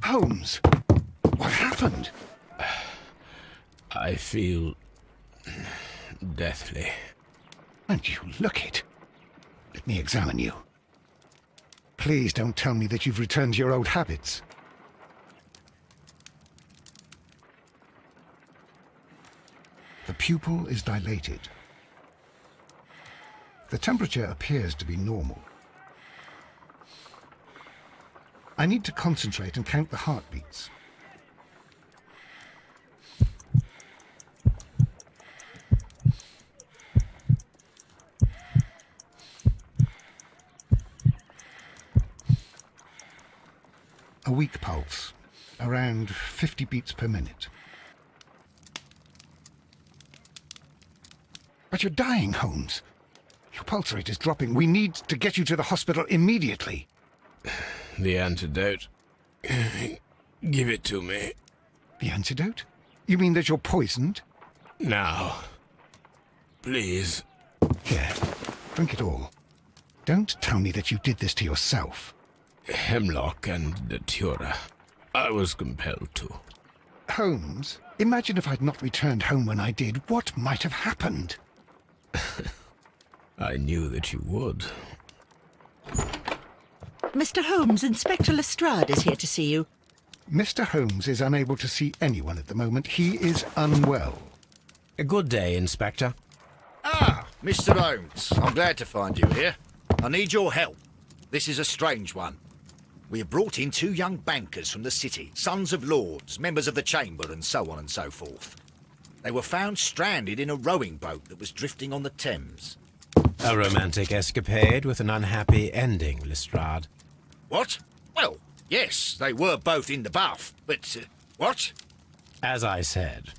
Holmes, what happened? I feel deathly. And you look it. Let me examine you. Please don't tell me that you've returned to your old habits. The pupil is dilated. The temperature appears to be normal. I need to concentrate and count the heartbeats. A weak pulse, around 50 beats per minute. But you're dying, Holmes. Your pulse rate is dropping. We need to get you to the hospital immediately. The antidote. Give it to me. The antidote? You mean that you're poisoned? Now. Please. Here, drink it all. Don't tell me that you did this to yourself. Hemlock and datura. I was compelled to. Holmes, imagine if I'd not returned home when I did. What might have happened? I knew that you would. Mr. Holmes, Inspector Lestrade is here to see you. Mr. Holmes is unable to see anyone at the moment. He is unwell. A good day, Inspector. Ah, Mr. Holmes, I'm glad to find you here. I need your help. This is a strange one. We have brought in 2 young bankers from the city, sons of lords, members of the Chamber, and so on and so forth. They were found stranded in a rowing boat that was drifting on the Thames. A romantic escapade with an unhappy ending, Lestrade. What? Well, yes, they were both in the bath, but, what? As I said.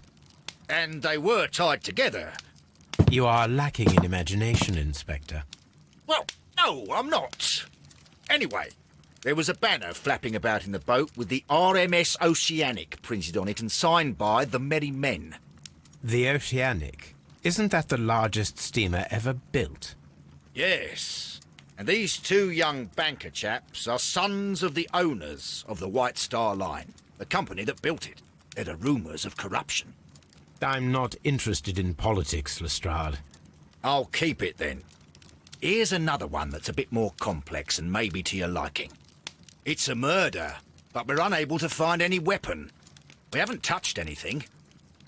And they were tied together. You are lacking in imagination, Inspector. Well, no, I'm not. Anyway, there was a banner flapping about in the boat with the RMS Oceanic printed on it and signed by the Merry Men. The Oceanic? Isn't that the largest steamer ever built? Yes. And these 2 young banker chaps are sons of the owners of the White Star Line, the company that built it. There are rumours of corruption. I'm not interested in politics, Lestrade. I'll keep it then. Here's another one that's a bit more complex and maybe to your liking. It's a murder, but we're unable to find any weapon. We haven't touched anything.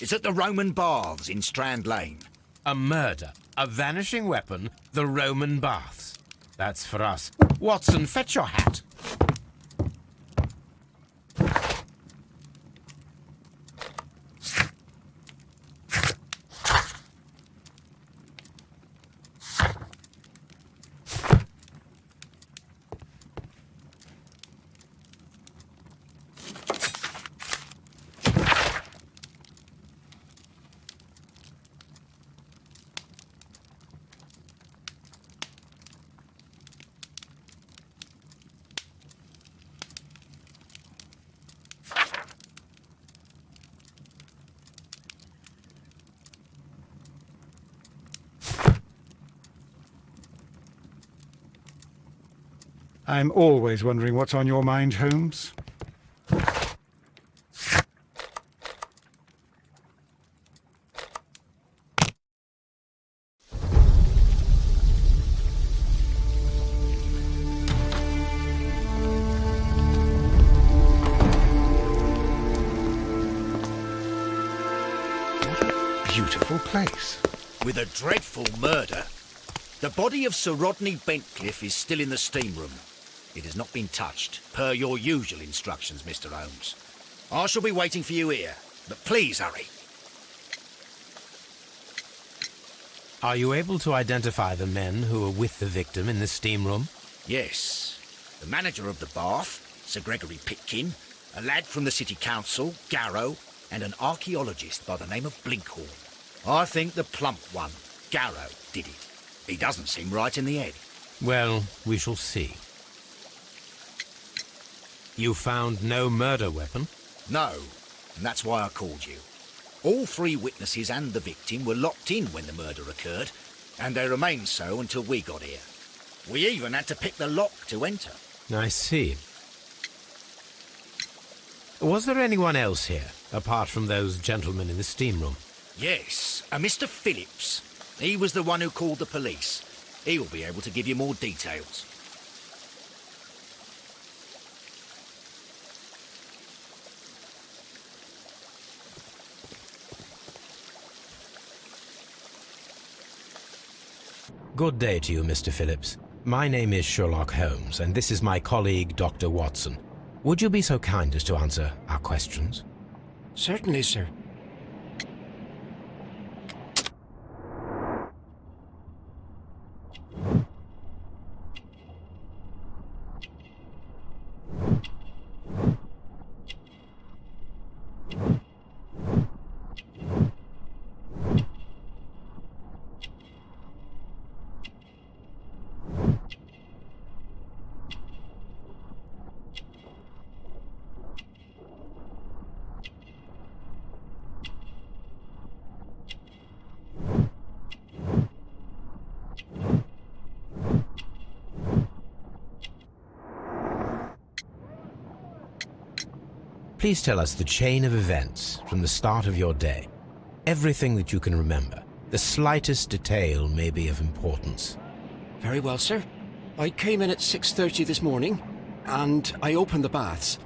It's at the Roman Baths in Strand Lane. A murder, a vanishing weapon, the Roman Baths. That's for us. Watson, fetch your hat. I'm always wondering what's on your mind, Holmes. Beautiful place. With a dreadful murder. The body of Sir Rodney Bentcliffe is still in the steam room. It has not been touched, per your usual instructions, Mr. Holmes. I shall be waiting for you here, but please hurry. Are you able to identify the men who were with the victim in the steam room? Yes. The manager of the bath, Sir Gregory Pitkin, a lad from the City Council, Garrow, and an archaeologist by the name of Blinkhorn. I think the plump one, Garrow, did it. He doesn't seem right in the head. Well, we shall see. You found no murder weapon? No, and that's why I called you. All 3 witnesses and the victim were locked in when the murder occurred, and they remained so until we got here. We even had to pick the lock to enter. I see. Was there anyone else here, apart from those gentlemen in the steam room? Yes, a Mr. Phillips. He was the one who called the police. He'll be able to give you more details. Good day to you, Mr. Phillips. My name is Sherlock Holmes, and this is my colleague, Dr. Watson. Would you be so kind as to answer our questions? Certainly, sir. Please tell us the chain of events from the start of your day. Everything that you can remember. The slightest detail may be of importance. Very well, sir. I came in at 6:30 this morning, and I opened the baths.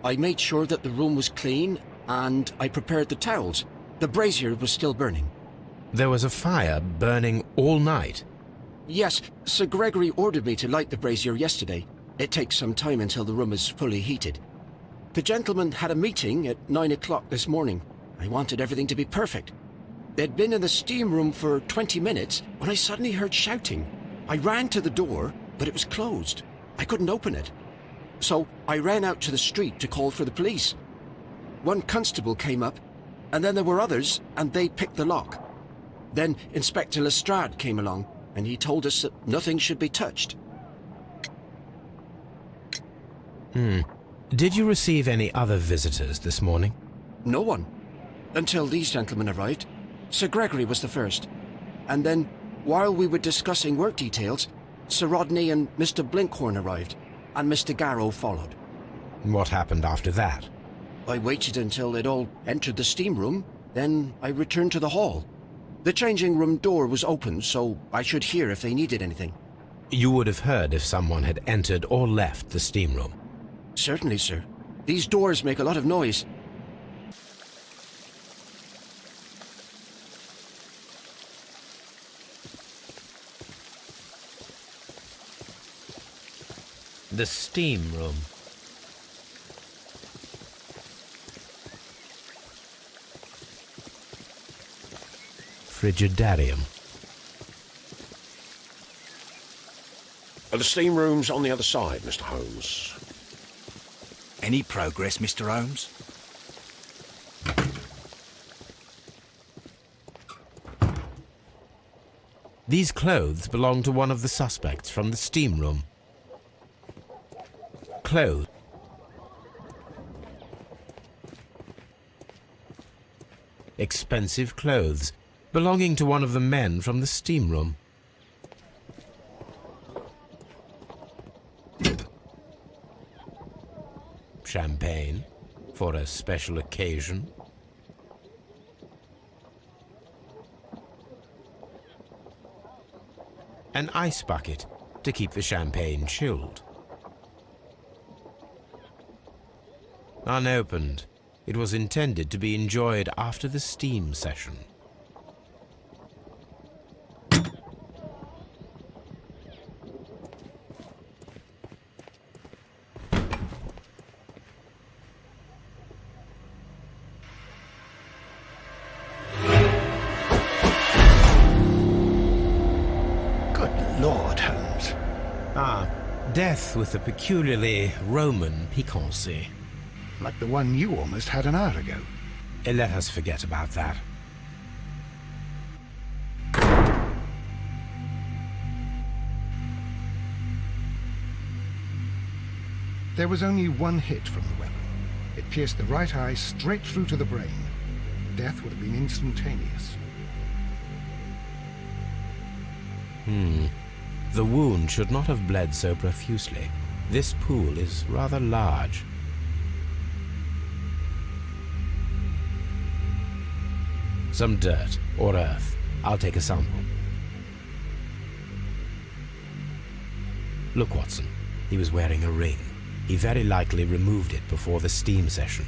I made sure that the room was clean, and I prepared the towels. The brazier was still burning. There was a fire burning all night. Yes, Sir Gregory ordered me to light the brazier yesterday. It takes some time until the room is fully heated. The gentleman had a meeting at 9 o'clock this morning. I wanted everything to be perfect. They'd been in the steam room for 20 minutes when I suddenly heard shouting. I ran to the door, but it was closed. I couldn't open it. So I ran out to the street to call for the police. One constable came up, and then there were others, and they picked the lock. Then Inspector Lestrade came along, and he told us that nothing should be touched. Did you receive any other visitors this morning? No one. Until these gentlemen arrived. Sir Gregory was the first. And then, while we were discussing work details, Sir Rodney and Mr. Blinkhorn arrived, and Mr. Garrow followed. What happened after that? I waited until they'd all entered the steam room, then I returned to the hall. The changing room door was open, so I should hear if they needed anything. You would have heard if someone had entered or left the steam room. Certainly, sir. These doors make a lot of noise. The steam room. Frigidarium. The steam room's on the other side, Mr. Holmes. Any progress, Mr. Holmes? These clothes belong to one of the suspects from the steam room. Clothes. Expensive clothes belonging to one of the men from the steam room. Champagne for a special occasion. An ice bucket to keep the champagne chilled. Unopened, it was intended to be enjoyed after the steam session. Lord, Holmes. Death with a peculiarly Roman piquancy. Like the one you almost had an hour ago. Let us forget about that. There was only one hit from the weapon. It pierced the right eye straight through to the brain. Death would have been instantaneous. The wound should not have bled so profusely. This pool is rather large. Some dirt or earth. I'll take a sample. Look, Watson. He was wearing a ring. He very likely removed it before the steam session.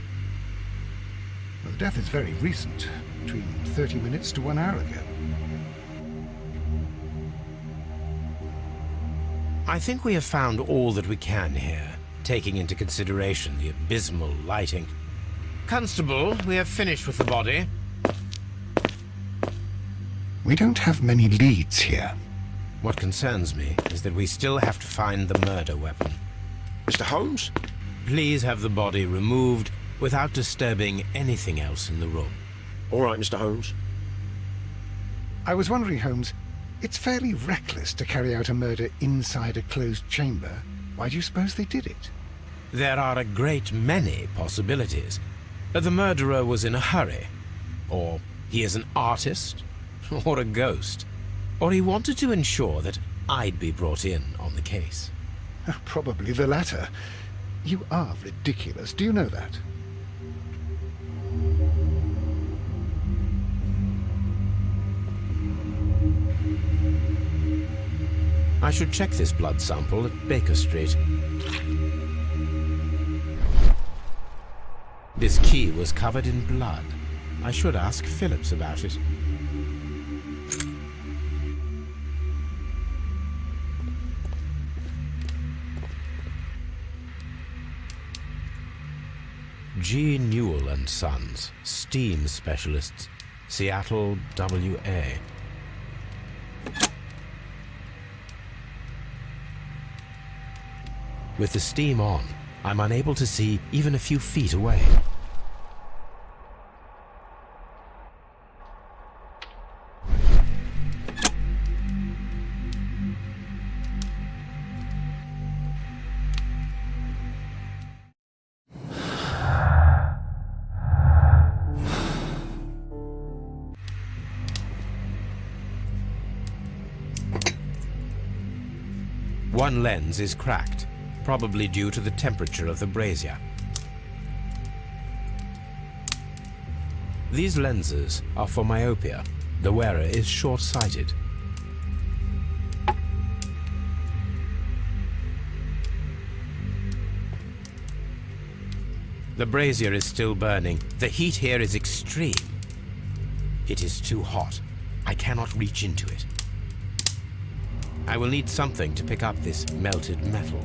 Well, the death is very recent, between 30 minutes to 1 hour ago. I think we have found all that we can here, taking into consideration the abysmal lighting. Constable, we have finished with the body. We don't have many leads here. What concerns me is that we still have to find the murder weapon. Mr. Holmes? Please have the body removed without disturbing anything else in the room. All right, Mr. Holmes. I was wondering, Holmes, it's fairly reckless to carry out a murder inside a closed chamber. Why do you suppose they did it? There are a great many possibilities. The murderer was in a hurry, or he is an artist, or a ghost, or he wanted to ensure that I'd be brought in on the case. Probably the latter. You are ridiculous, do you know that? I should check this blood sample at Baker Street. This key was covered in blood. I should ask Phillips about it. G. Newell and Sons, steam specialists, Seattle, WA. With the steam on, I'm unable to see even a few feet away. One lens is cracked, probably due to the temperature of the brazier. These lenses are for myopia. The wearer is short-sighted. The brazier is still burning. The heat here is extreme. It is too hot. I cannot reach into it. I will need something to pick up this melted metal.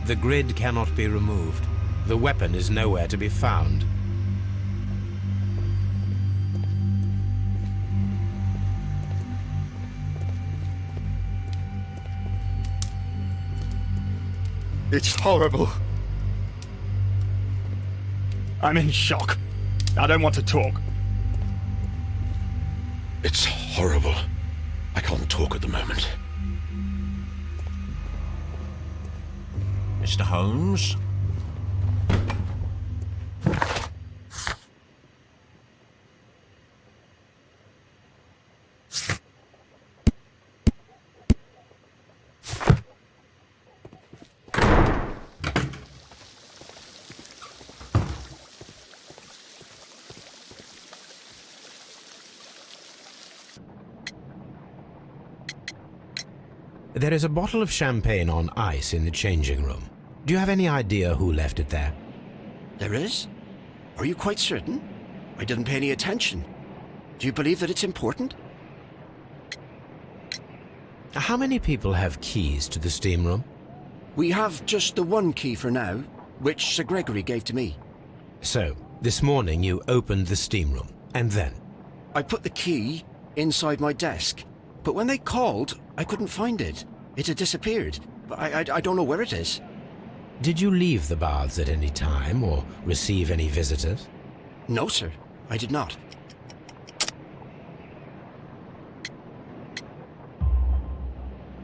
The grid cannot be removed. The weapon is nowhere to be found. It's horrible. I'm in shock. I don't want to talk. It's horrible. I can't talk at the moment. Mr. Holmes? There is a bottle of champagne on ice in the changing room. Do you have any idea who left it there? There is? Are you quite certain? I didn't pay any attention. Do you believe that it's important? How many people have keys to the steam room? We have just the one key for now, which Sir Gregory gave to me. So, this morning you opened the steam room, and then? I put the key inside my desk, but when they called, I couldn't find it. It had disappeared. I don't know where it is. Did you leave the baths at any time, or receive any visitors? No, sir. I did not.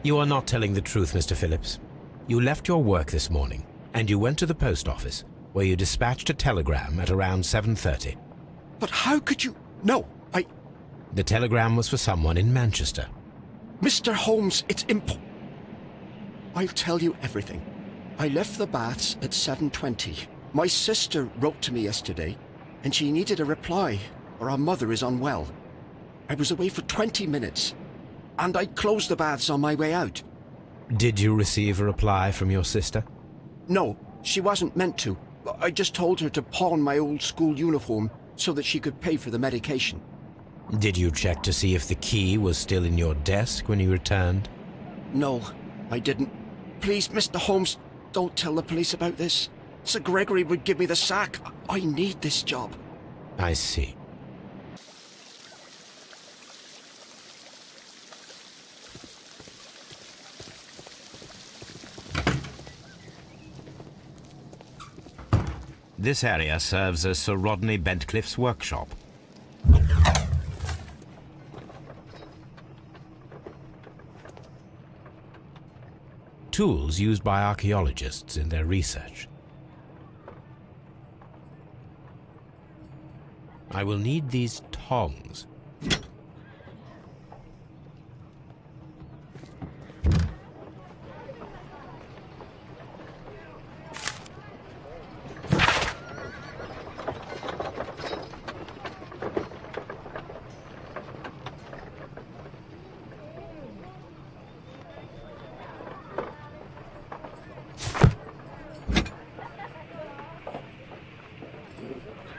You are not telling the truth, Mr. Phillips. You left your work this morning, and you went to the post office, where you dispatched a telegram at around 7:30. But how could you... No, The telegram was for someone in Manchester. Mr. Holmes, it's I'll tell you everything. I left the baths at 7:20. My sister wrote to me yesterday, and she needed a reply, or her mother is unwell. I was away for 20 minutes, and I closed the baths on my way out. Did you receive a reply from your sister? No, she wasn't meant to. I just told her to pawn my old school uniform so that she could pay for the medication. Did you check to see if the key was still in your desk when you returned? No, I didn't. Please, Mr. Holmes, don't tell the police about this. Sir Gregory would give me the sack. I need this job. I see. This area serves as Sir Rodney Bentcliffe's workshop. Tools used by archaeologists in their research. I will need these tongs.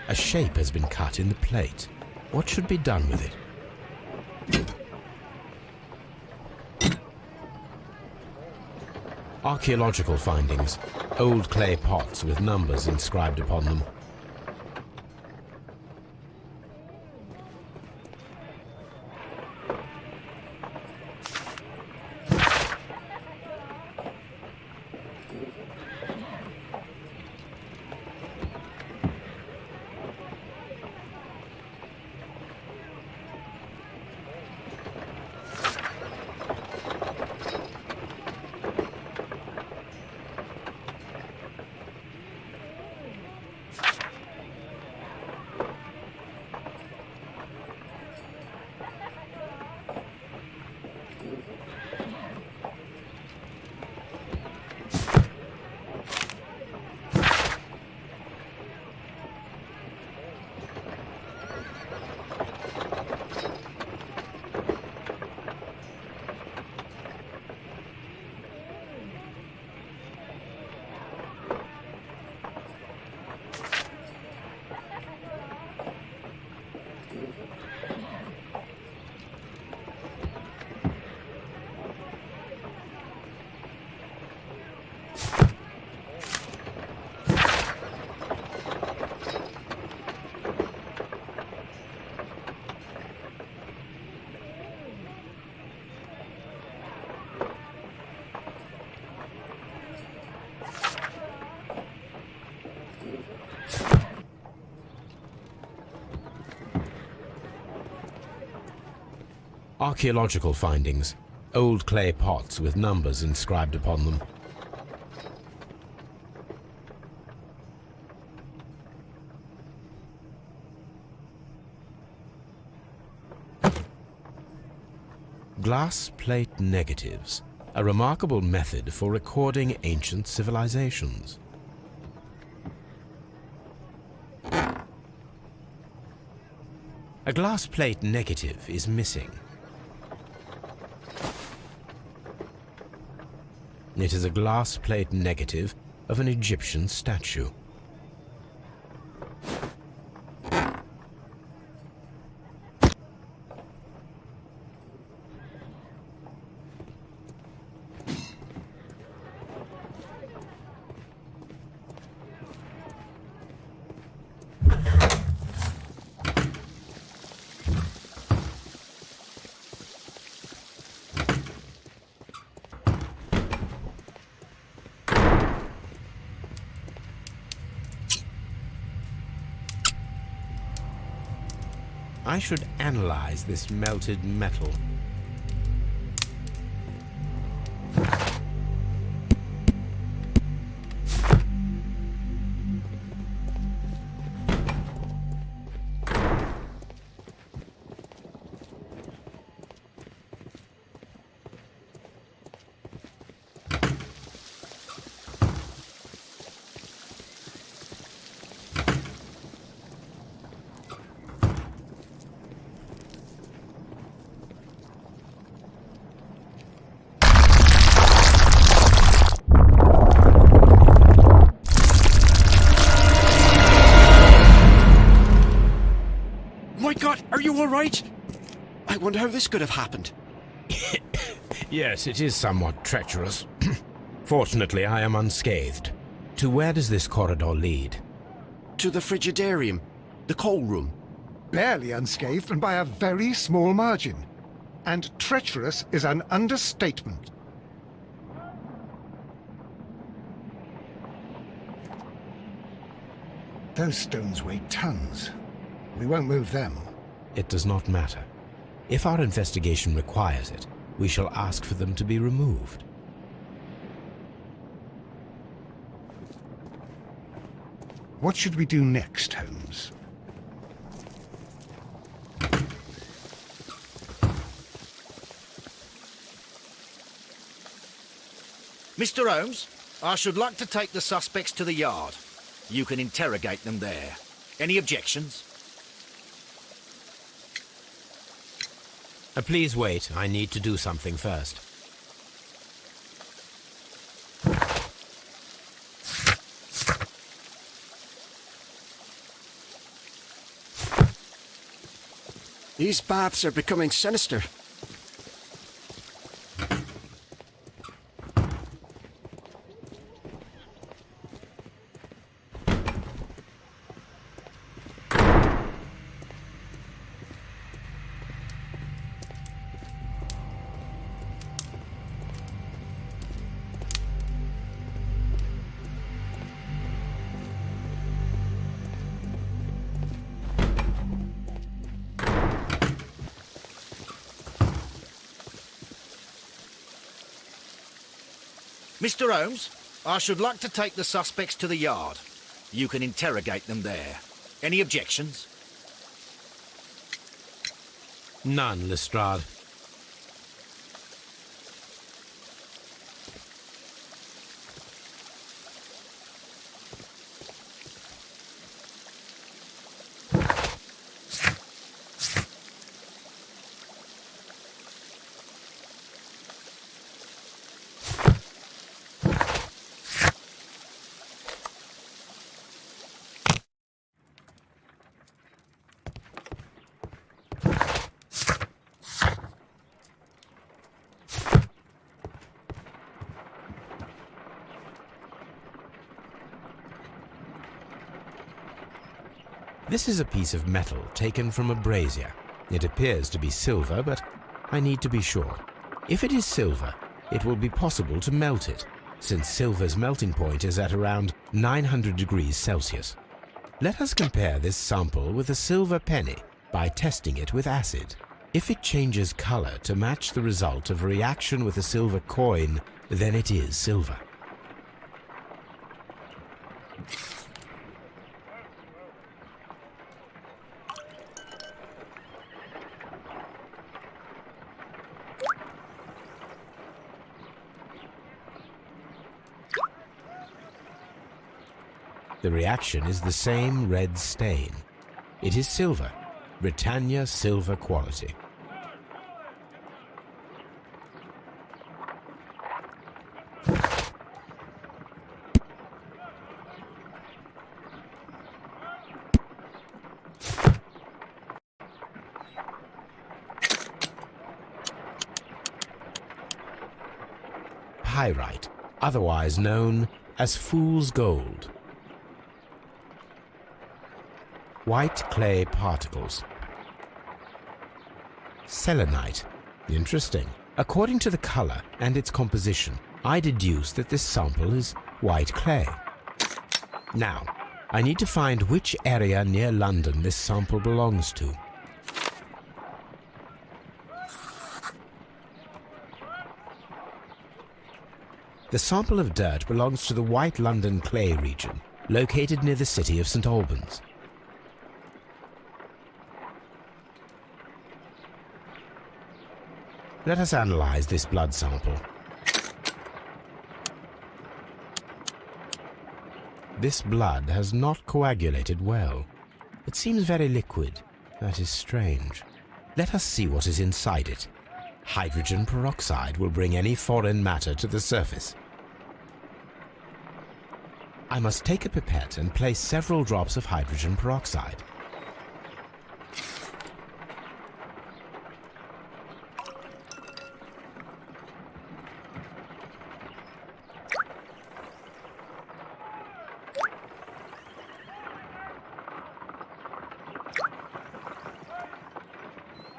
A shape has been cut in the plate. What should be done with it? Archaeological findings. Old clay pots with numbers inscribed upon them. Archaeological findings. Old clay pots with numbers inscribed upon them. Glass plate negatives. A remarkable method for recording ancient civilizations. A glass plate negative is missing. It is a glass plate negative of an Egyptian statue. I should analyze this melted metal. all right? I wonder how this could have happened. Yes, it is somewhat treacherous. Fortunately, I am unscathed. To where does this corridor lead? To the frigidarium, the coal room. Barely unscathed and by a very small margin. And treacherous is an understatement. Those stones weigh tons. We won't move them. It does not matter. If our investigation requires it, we shall ask for them to be removed. What should we do next, Holmes? Mr. Holmes, I should like to take the suspects to the yard. You can interrogate them there. Any objections? Please wait. I need to do something first. These baths are becoming sinister. Mr. Holmes, I should like to take the suspects to the yard. You can interrogate them there. Any objections? None, Lestrade. This is a piece of metal taken from a brazier. It appears to be silver, but I need to be sure. If it is silver, it will be possible to melt it, since silver's melting point is at around 900 degrees Celsius. Let us compare this sample with a silver penny by testing it with acid. If it changes color to match the result of a reaction with a silver coin, then it is silver. The reaction is the same red stain. It is silver, Britannia silver quality. Pyrite, otherwise known as fool's gold. White clay particles. Selenite. Interesting. According to the color and its composition, I deduce that this sample is white clay. Now, I need to find which area near London this sample belongs to. The sample of dirt belongs to the White London clay region, located near the city of St. Albans. Let us analyze this blood sample. This blood has not coagulated well. It seems very liquid. That is strange. Let us see what is inside it. Hydrogen peroxide will bring any foreign matter to the surface. I must take a pipette and place several drops of hydrogen peroxide.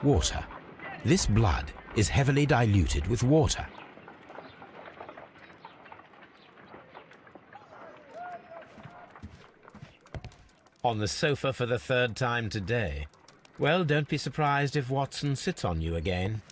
water. This blood is heavily diluted with water. On the sofa for the third time today. Well, don't be surprised if Watson sits on you again.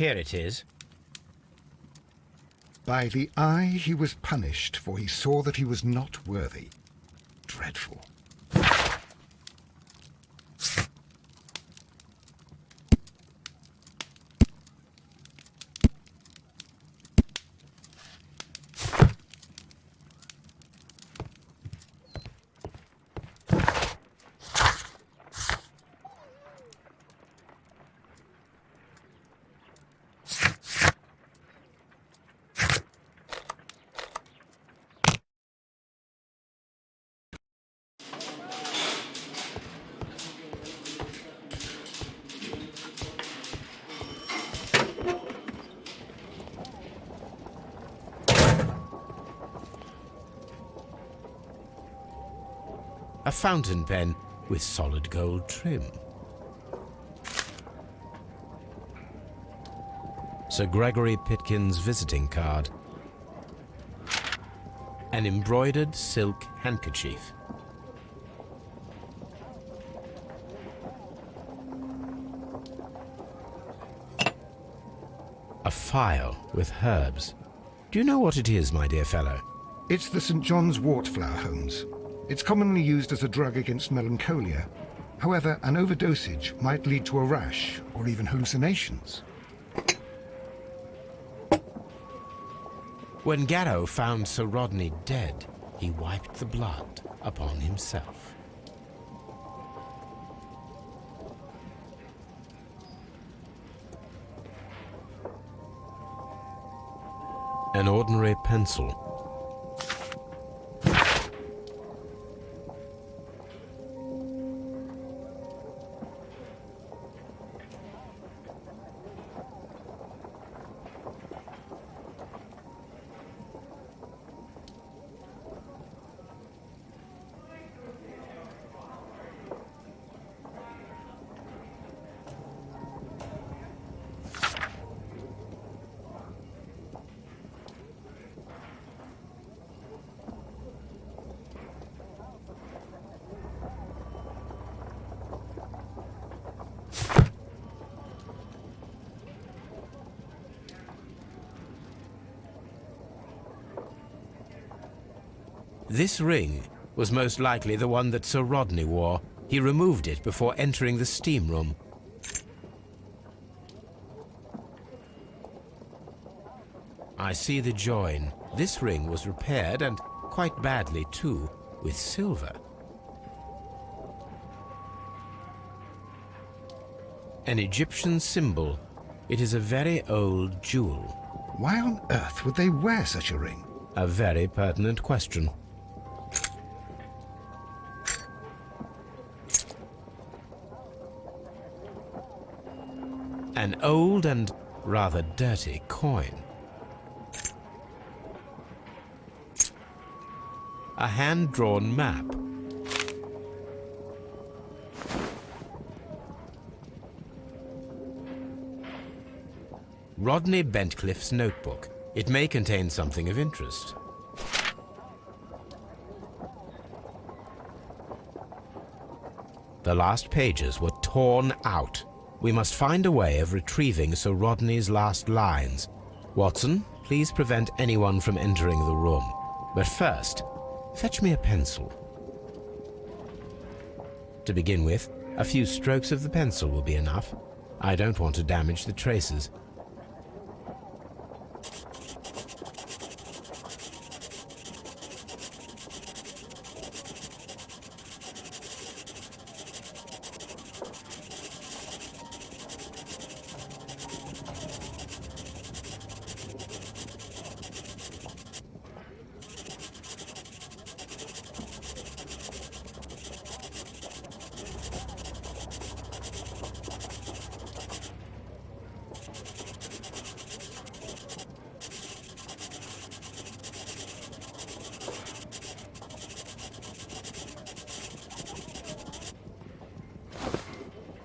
Here it is. By the eye he was punished, for he saw that he was not worthy. Dreadful. A fountain pen with solid gold trim. Sir Gregory Pitkin's visiting card. An embroidered silk handkerchief. A phial with herbs. Do you know what it is, my dear fellow? It's the St. John's wort flower, Holmes. It's commonly used as a drug against melancholia. However, an overdosage might lead to a rash or even hallucinations. When Garrow found Sir Rodney dead, he wiped the blood upon himself. An ordinary pencil. This ring was most likely the one that Sir Rodney wore. He removed it before entering the steam room. I see the join. This ring was repaired, and quite badly too, with silver. An Egyptian symbol. It is a very old jewel. Why on earth would they wear such a ring? A very pertinent question. An old and rather dirty coin. A hand-drawn map. Rodney Bentcliffe's notebook. It may contain something of interest. The last pages were torn out. We must find a way of retrieving Sir Rodney's last lines. Watson, please prevent anyone from entering the room. But first, fetch me a pencil. To begin with, a few strokes of the pencil will be enough. I don't want to damage the traces.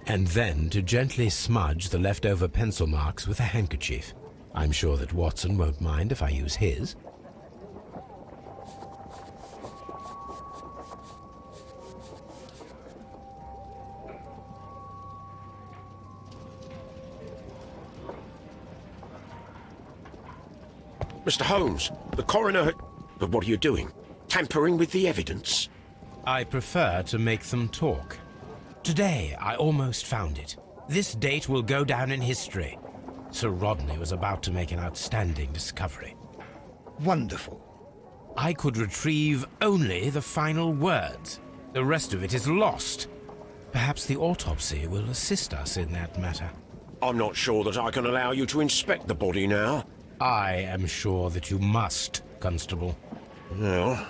And then to gently smudge the leftover pencil marks with a handkerchief. I'm sure that Watson won't mind if I use his. Mr. Holmes, the coroner... But what are you doing? Tampering with the evidence? I prefer to make them talk. Today, I almost found it. This date will go down in history. Sir Rodney was about to make an outstanding discovery. Wonderful. I could retrieve only the final words. The rest of it is lost. Perhaps the autopsy will assist us in that matter. I'm not sure that I can allow you to inspect the body now. I am sure that you must, Constable. Well...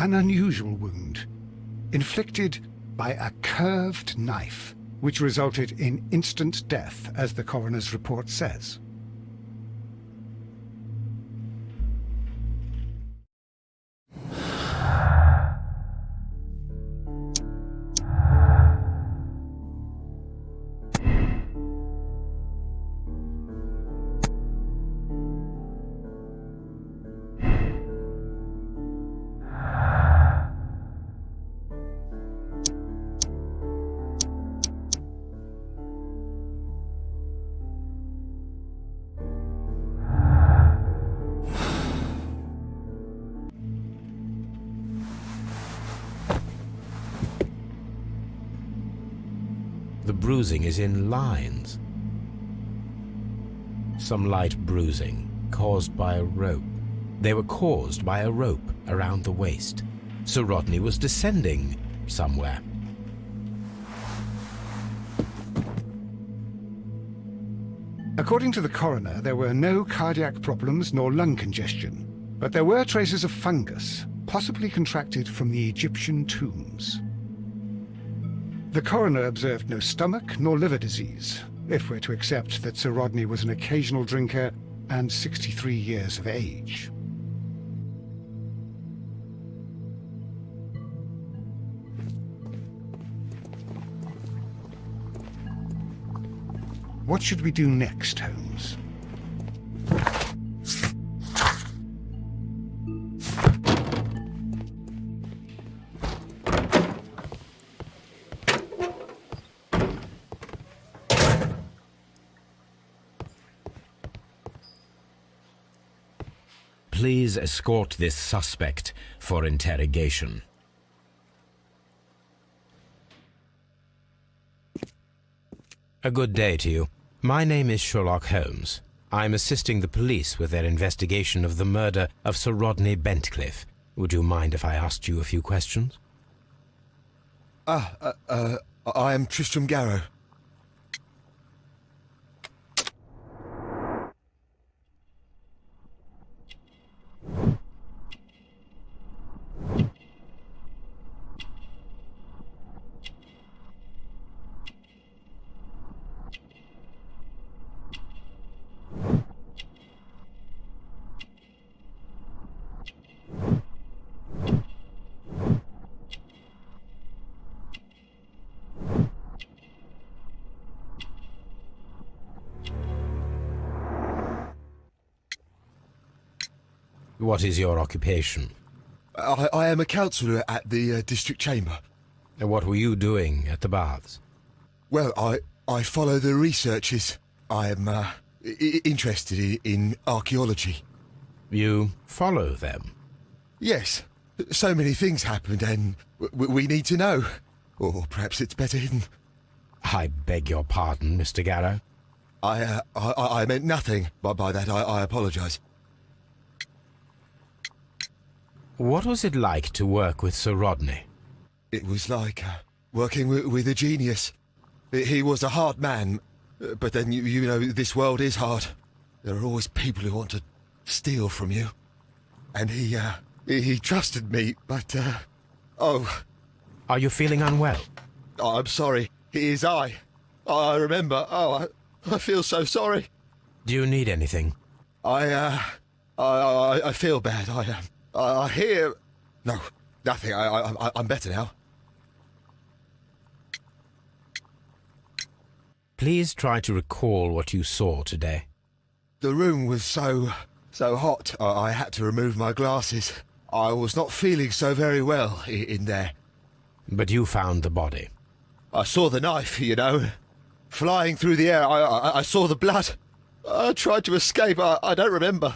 An unusual wound, inflicted by a curved knife, which resulted in instant death, as the coroner's report says. The bruising is in lines. Some light bruising, caused by a rope. They were caused by a rope around the waist. Sir Rodney was descending somewhere. According to the coroner, there were no cardiac problems nor lung congestion, but there were traces of fungus, possibly contracted from the Egyptian tombs. The coroner observed no stomach nor liver disease, if we're to accept that Sir Rodney was an occasional drinker and 63 years of age. What should we do next, Holmes? Please escort this suspect for interrogation. A good day to you. My name is Sherlock Holmes. I'm assisting the police with their investigation of the murder of Sir Rodney Bentcliffe. Would you mind if I asked you a few questions? I am Tristram Garrow. What is your occupation? I am a councillor at the district chamber. And what were you doing at the baths? Well, I follow the researches. I am interested in archaeology. You follow them? Yes. So many things happened and we need to know. Or perhaps it's better hidden. I beg your pardon, Mr. Garrow. I meant nothing by that. I apologise. What was it like to work with Sir Rodney? It was like working with a genius. He was a hard man, but then you know this world is hard. There are always people who want to steal from you. And he trusted me, but oh. Are you feeling unwell? Oh, I'm sorry. It is I remember. Oh, I feel so sorry. Do you need anything? I feel bad. I hear... No, nothing. I'm better now. Please try to recall what you saw today. The room was so hot, I had to remove my glasses. I was not feeling so very well in there. But you found the body. I saw the knife, you know, flying through the air. I saw the blood. I tried to escape. I don't remember.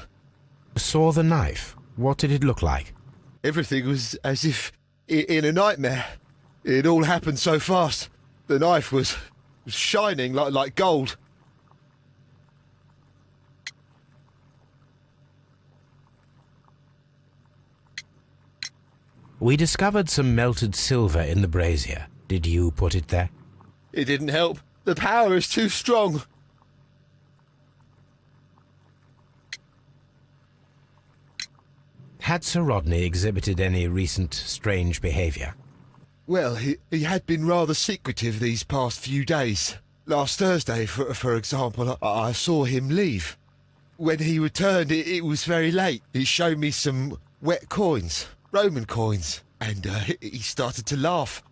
Saw the knife? What did it look like? Everything was as if in a nightmare. It all happened so fast. The knife was shining like gold. We discovered some melted silver in the brazier. Did you put it there? It didn't help. The power is too strong. Had Sir Rodney exhibited any recent strange behaviour? Well, he had been rather secretive these past few days. Last Thursday, for example, I saw him leave. When he returned, it was very late. He showed me some wet coins, Roman coins, and he started to laugh.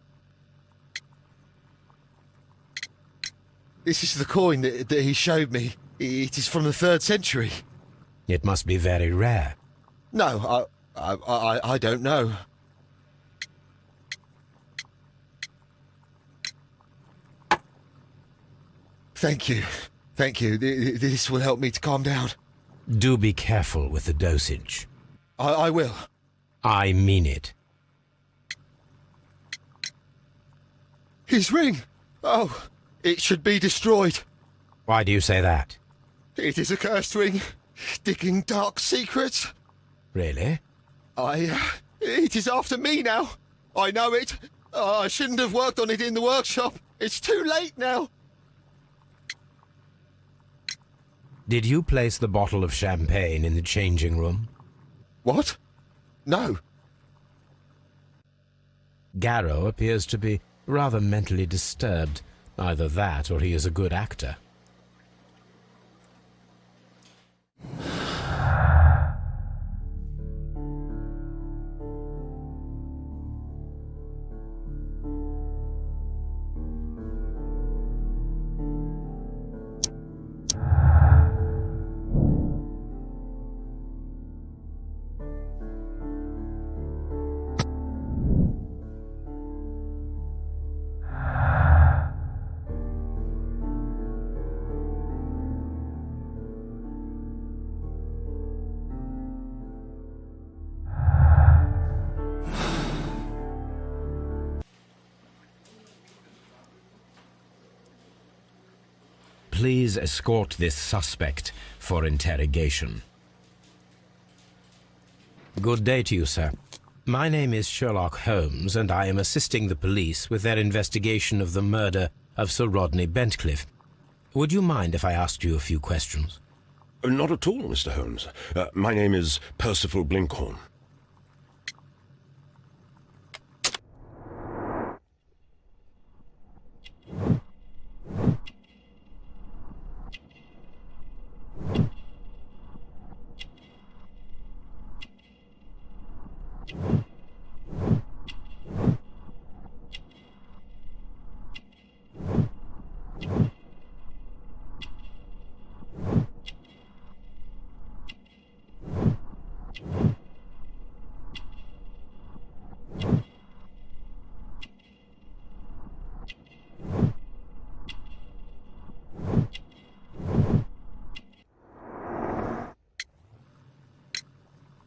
This is the coin that he showed me. It is from the 3rd century. It must be very rare. No, I don't know. Thank you. Thank you. This will help me to calm down. Do be careful with the dosage. I will. I mean it. His ring! Oh, it should be destroyed. Why do you say that? It is a cursed ring, digging dark secrets. Really? It is after me now. I know it. I shouldn't have worked on it in the workshop. It's too late now. Did you place the bottle of champagne in the changing room? What? No. Garrow appears to be rather mentally disturbed. Either that or he is a good actor. Please escort this suspect for interrogation. Good day to you, sir. My name is Sherlock Holmes, and I am assisting the police with their investigation of the murder of Sir Rodney Bentcliffe. Would you mind if I asked you a few questions? Not at all, Mr. Holmes. My name is Percival Blinkhorn.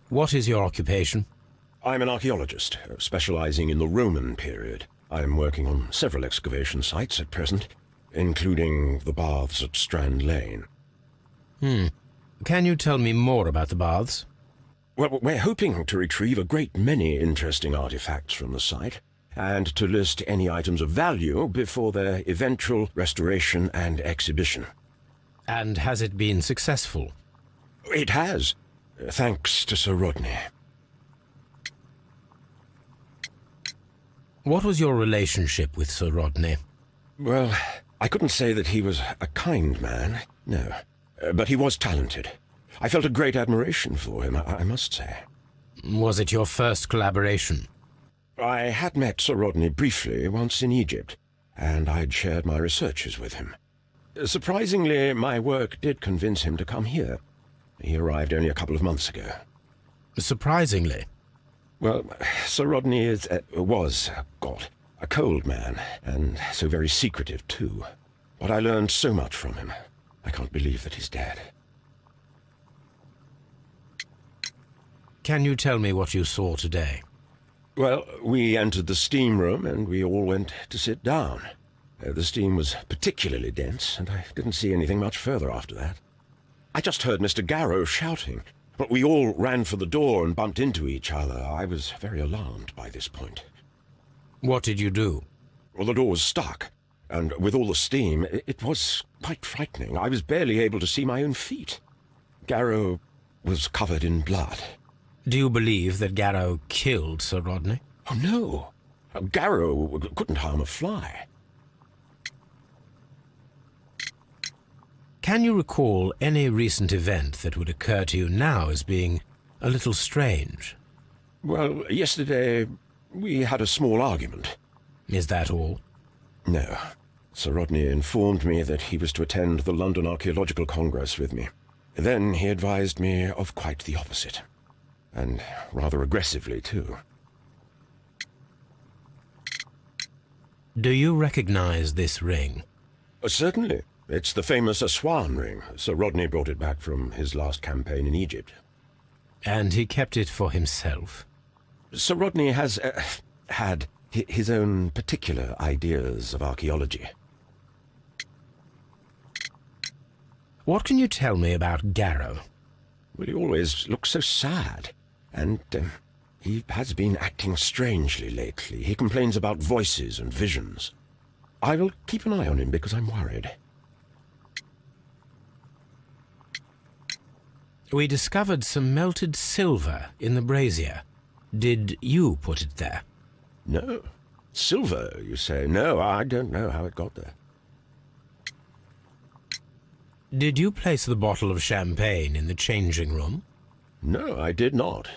What is your occupation? I'm an archaeologist, specializing in the Roman period. I'm working on several excavation sites at present, including the baths at Strand Lane. Can you tell me more about the baths? Well, we're hoping to retrieve a great many interesting artifacts from the site, and to list any items of value before their eventual restoration and exhibition. And has it been successful? It has, thanks to Sir Rodney. What was your relationship with Sir Rodney? Well, I couldn't say that he was a kind man, no. But he was talented. I felt a great admiration for him, I must say. Was it your first collaboration? I had met Sir Rodney briefly once in Egypt, and I'd shared my researches with him. Surprisingly, my work did convince him to come here. He arrived only a couple of months ago. Surprisingly? Well, Sir Rodney was a cold man, and so very secretive, too. But I learned so much from him. I can't believe that he's dead. Can you tell me what you saw today? Well, we entered the steam room, and we all went to sit down. The steam was particularly dense, and I didn't see anything much further after that. I just heard Mr. Garrow shouting, but we all ran for the door and bumped into each other. I was very alarmed by this point. What did you do? Well, the door was stuck, and with all the steam, it was quite frightening. I was barely able to see my own feet. Garrow was covered in blood. Do you believe that Garrow killed Sir Rodney? Oh, no. Garrow couldn't harm a fly. Can you recall any recent event that would occur to you now as being a little strange? Well, yesterday we had a small argument. Is that all? No. Sir Rodney informed me that he was to attend the London Archaeological Congress with me. Then he advised me of quite the opposite. And rather aggressively, too. Do you recognize this ring? Certainly. It's the famous Aswan ring. Sir Rodney brought it back from his last campaign in Egypt. And he kept it for himself? Sir Rodney has had his own particular ideas of archaeology. What can you tell me about Garrow? Well, he always looks so sad. And he has been acting strangely lately. He complains about voices and visions. I will keep an eye on him because I'm worried. We discovered some melted silver in the brazier. Did you put it there? No. Silver, you say? No, I don't know how it got there. Did you place the bottle of champagne in the changing room? No, I did not.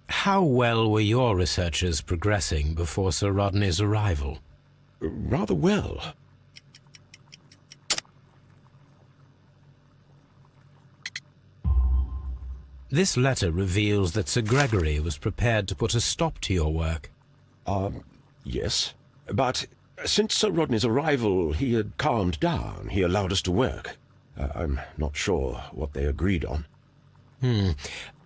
How well were your researches progressing before Sir Rodney's arrival? Rather well. This letter reveals that Sir Gregory was prepared to put a stop to your work. Yes. But since Sir Rodney's arrival, he had calmed down. He allowed us to work. I'm not sure what they agreed on.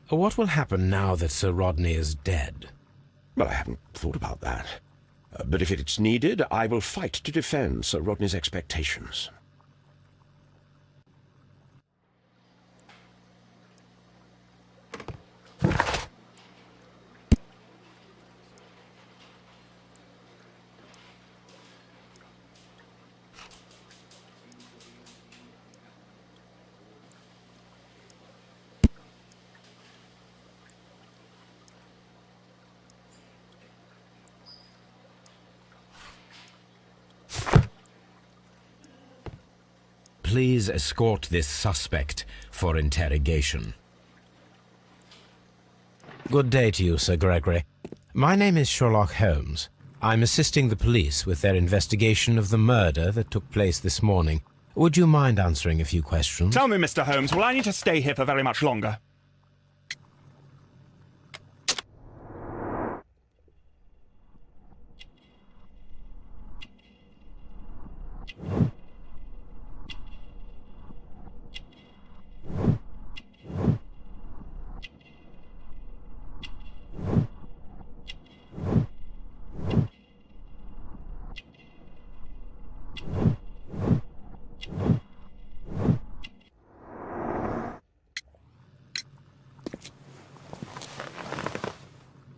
What will happen now that Sir Rodney is dead? Well, I haven't thought about that. But if it's needed, I will fight to defend Sir Rodney's expectations. please escort this suspect for interrogation? Good day to you, Sir Gregory. My name is Sherlock Holmes. I'm assisting the police with their investigation of the murder that took place this morning. Would you mind answering a few questions? Tell me, Mr. Holmes, will I need to stay here for very much longer?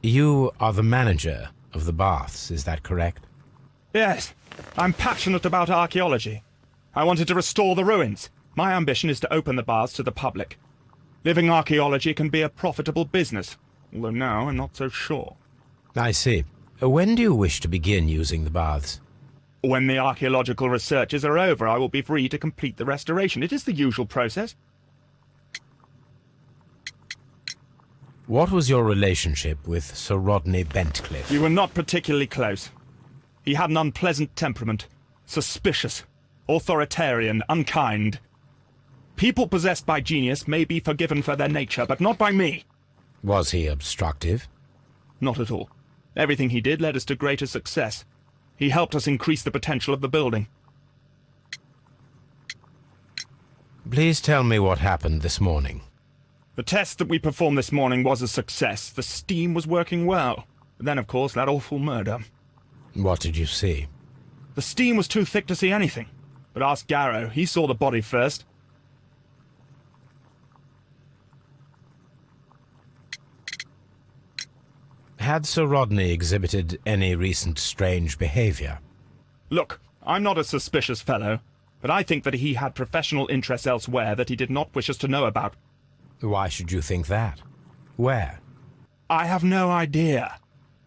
You are the manager of the baths, is that correct? Yes, I'm passionate about archaeology. I wanted to restore the ruins. My ambition is to open the baths to the public. Living archaeology can be a profitable business, although now I'm not so sure. I see. When do you wish to begin using the baths? When the archaeological researches are over, I will be free to complete the restoration. It is the usual process. What was your relationship with Sir Rodney Bentcliffe? We were not particularly close. He had an unpleasant temperament. Suspicious, authoritarian, unkind. People possessed by genius may be forgiven for their nature, but not by me. Was he obstructive? Not at all. Everything he did led us to greater success. He helped us increase the potential of the building. Please tell me what happened this morning. The test that we performed this morning was a success. The steam was working well. But then, of course, that awful murder. What did you see? The steam was too thick to see anything. But ask Garrow. He saw the body first. Had Sir Rodney exhibited any recent strange behavior? Look, I'm not a suspicious fellow, but I think that he had professional interests elsewhere that he did not wish us to know about. Why should you think that? Where? I have no idea.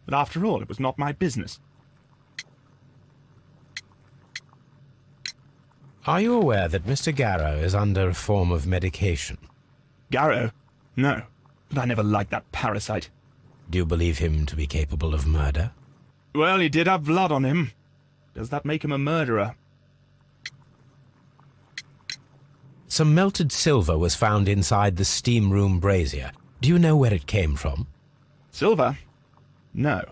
But after all, it was not my business. Are you aware that Mr. Garrow is under a form of medication? Garrow? No. But I never liked that parasite. Do you believe him to be capable of murder? Well, he did have blood on him. Does that make him a murderer? Some melted silver was found inside the steam room brazier. Do you know where it came from? Silver? No.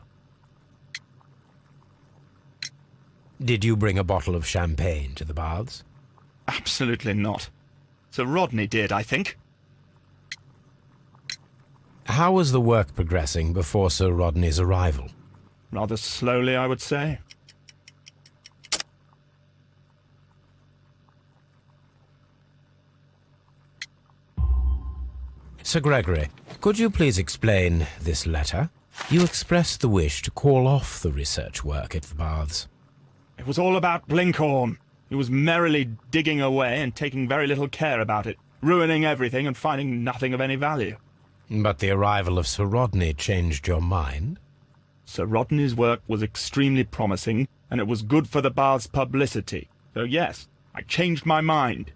Did you bring a bottle of champagne to the baths? Absolutely not. Sir Rodney did, I think. How was the work progressing before Sir Rodney's arrival? Rather slowly, I would say. Sir Gregory, could you please explain this letter? You expressed the wish to call off the research work at the baths. It was all about Blinkhorn. He was merrily digging away and taking very little care about it, ruining everything and finding nothing of any value. But the arrival of Sir Rodney changed your mind? Sir Rodney's work was extremely promising, and it was good for the bath's publicity. So yes, I changed my mind.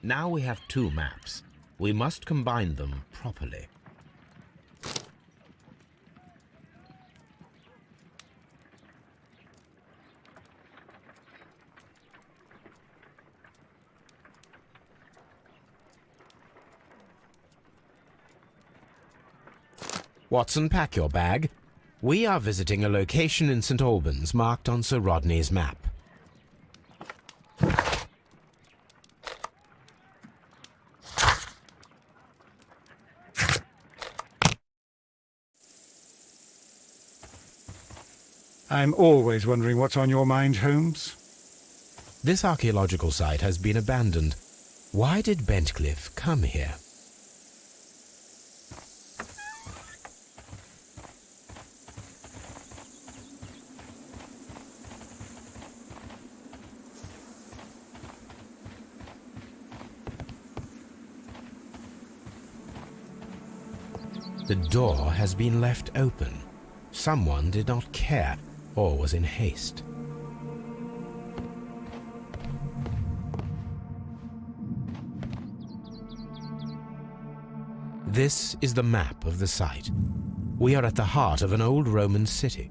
Now we have two maps. We must combine them properly. Watson, pack your bag. We are visiting a location in St. Albans marked on Sir Rodney's map. I'm always wondering what's on your mind, Holmes. This archaeological site has been abandoned. Why did Bentcliffe come here? The door has been left open. Someone did not care or was in haste. This is the map of the site. We are at the heart of an old Roman city.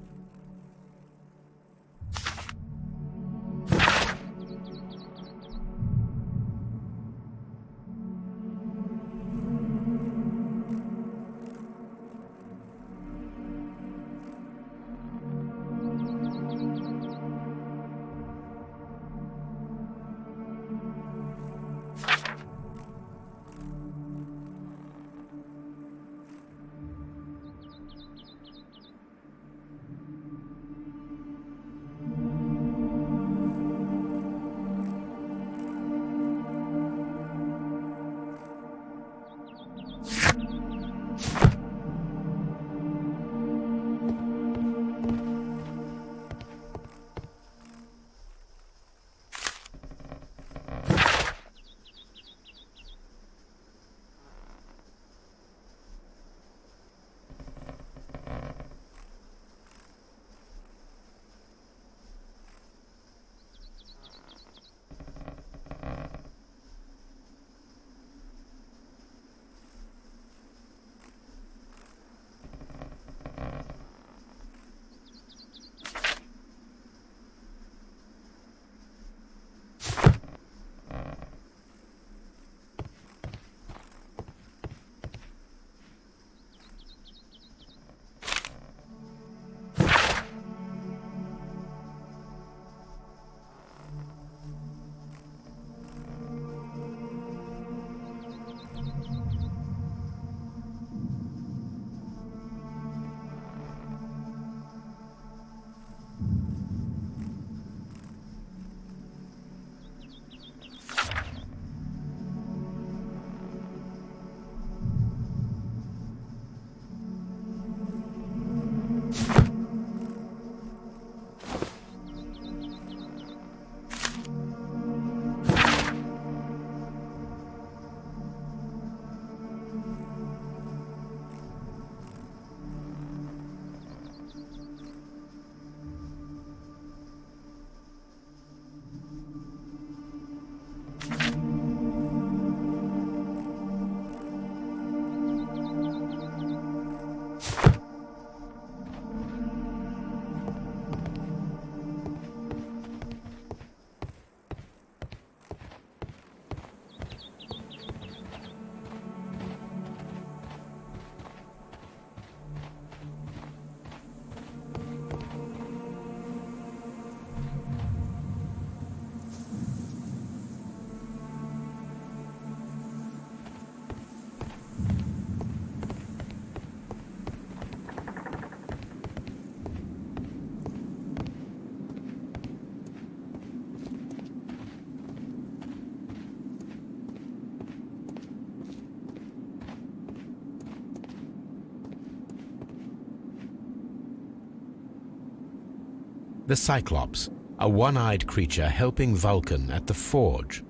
The Cyclops, a one-eyed creature helping Vulcan at the forge.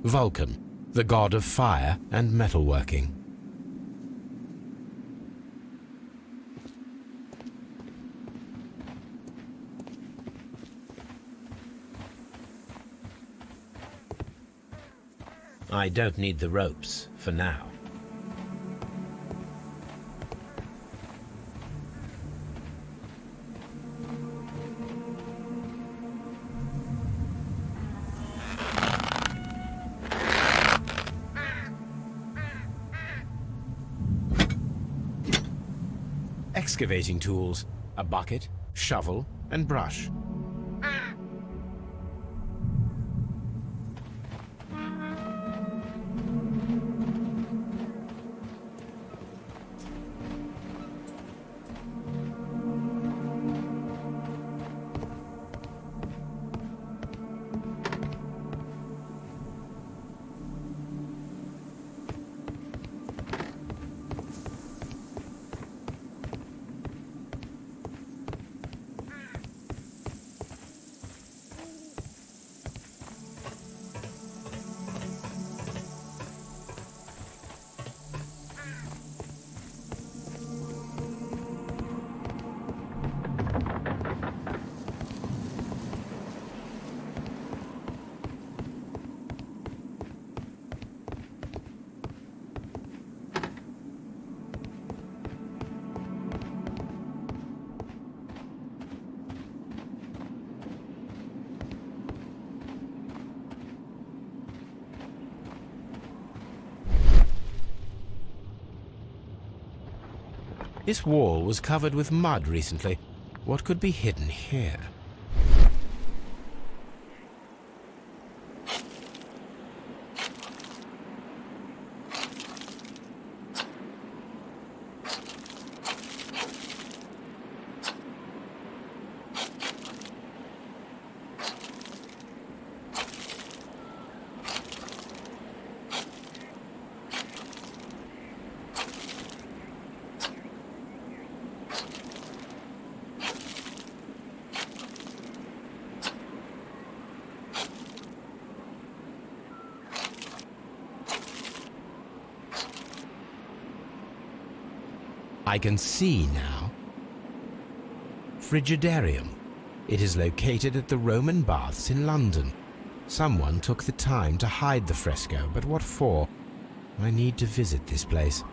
Vulcan, the god of fire and metalworking. I don't need the ropes for now. Excavating tools, a bucket, shovel, and brush. This wall was covered with mud recently. What could be hidden here? I can see now. Frigidarium. It is located at the Roman Baths in London. Someone took the time to hide the fresco, but what for? I need to visit this place.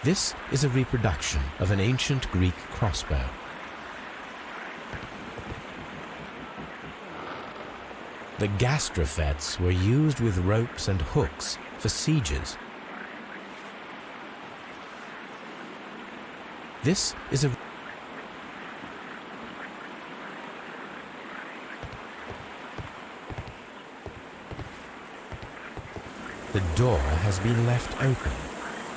This is a reproduction of an ancient Greek crossbow. The gastrofets were used with ropes and hooks for sieges. This is a The door has been left open.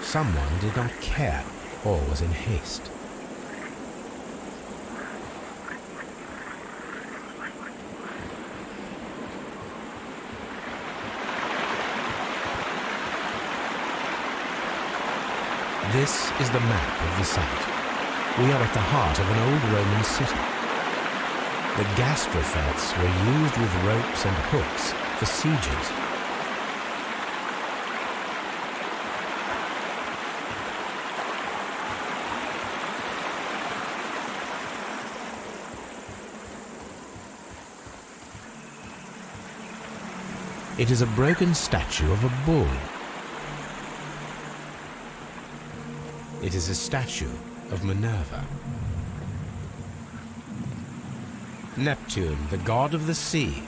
Someone did not care or was in haste. This is the map of the site. We are at the heart of an old Roman city. The gastrofets were used with ropes and hooks for sieges. It is a broken statue of a bull. It is a statue of Minerva. Neptune, the god of the sea.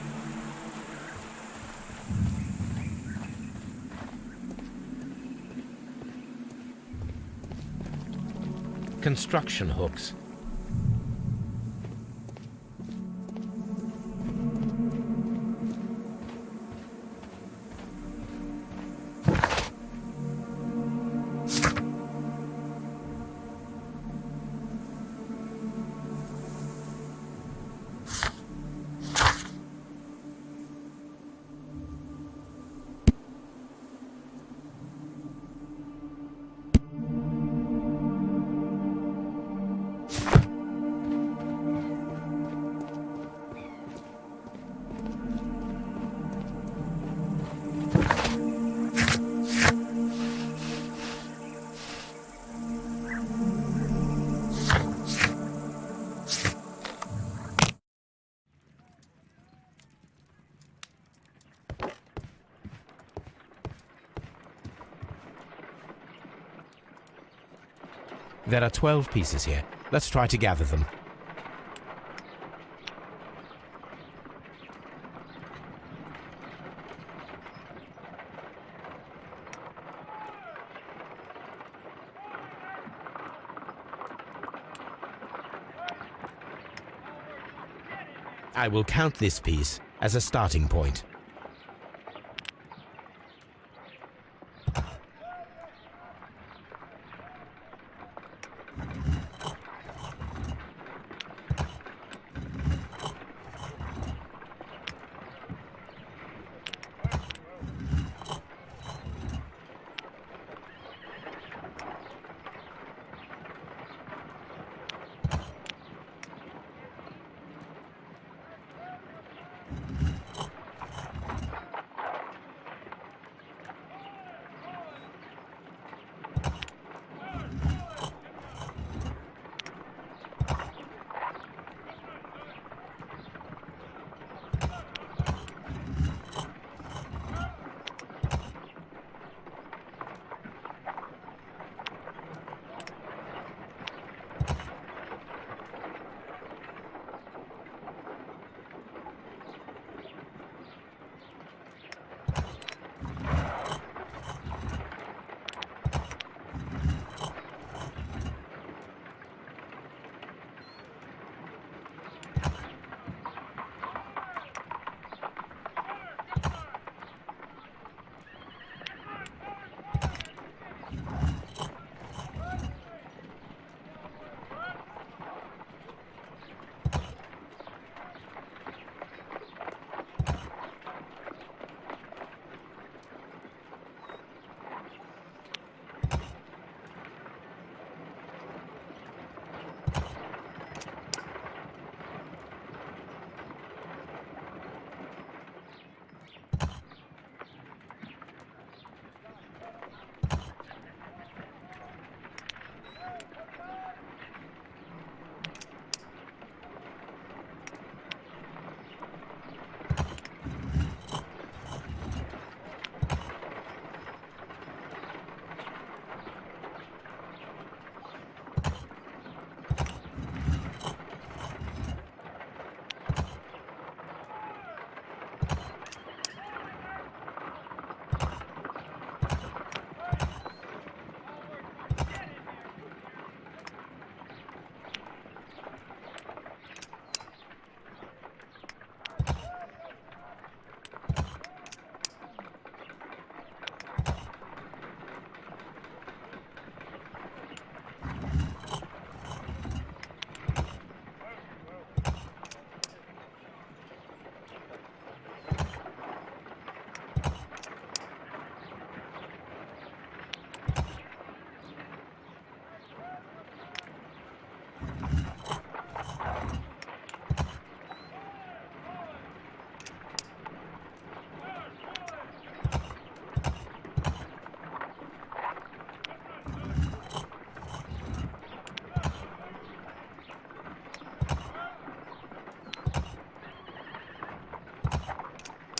Construction hooks. There are 12 pieces here. Let's try to gather them. I will count this piece as a starting point.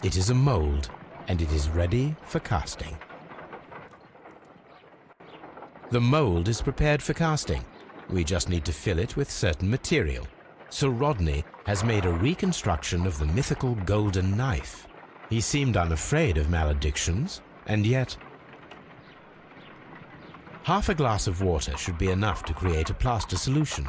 It is a mold, and it is ready for casting. The mold is prepared for casting. We just need to fill it with certain material. Sir Rodney has made a reconstruction of the mythical golden knife. He seemed unafraid of maledictions, and yet... Half a glass of water should be enough to create a plaster solution.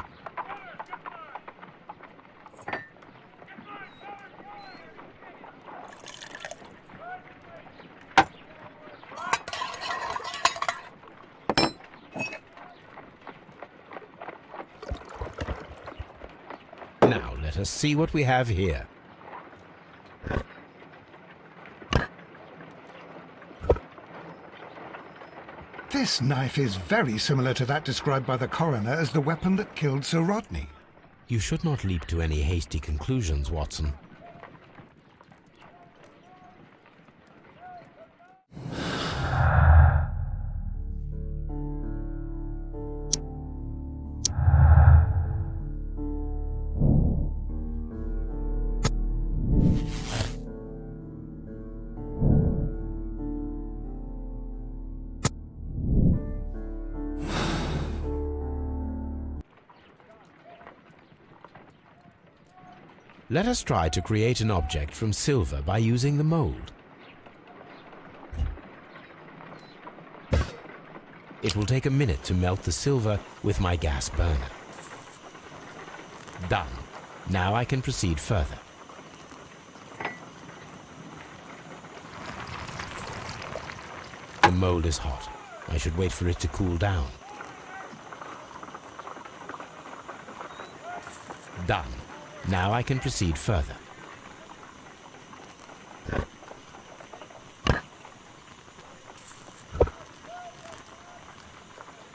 Now let us see what we have here. This knife is very similar to that described by the coroner as the weapon that killed Sir Rodney. You should not leap to any hasty conclusions, Watson. Let us try to create an object from silver by using the mold. It will take a minute to melt the silver with my gas burner. Done. Now I can proceed further. The mold is hot. I should wait for it to cool down. Done. Now I can proceed further.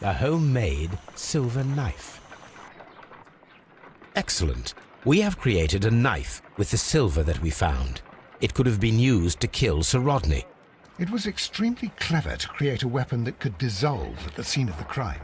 A homemade silver knife. Excellent. We have created a knife with the silver that we found. It could have been used to kill Sir Rodney. It was extremely clever to create a weapon that could dissolve at the scene of the crime.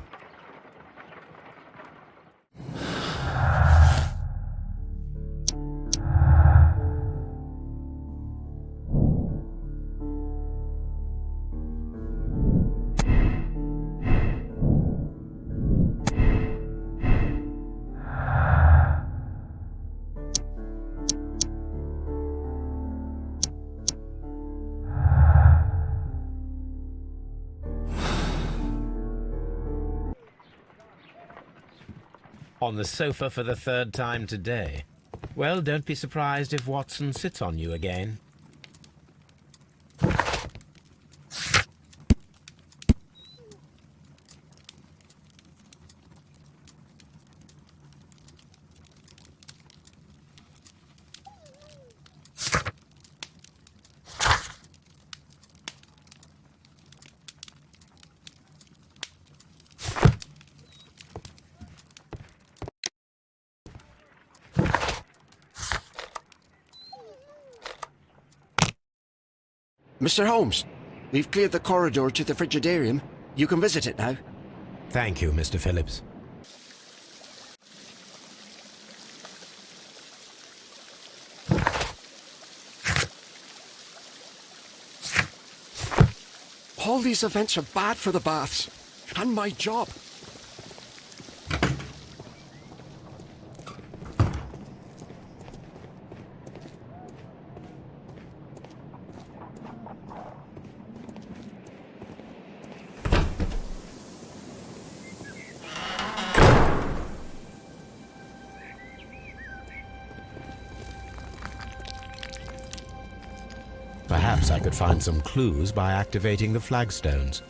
On the sofa for the third time today. Well, don't be surprised if Watson sits on you again. Mr. Holmes, we've cleared the corridor to the frigidarium. You can visit it now. Thank you, Mr. Phillips. All these events are bad for the baths. And my job. Perhaps I could find some clues by activating the flagstones.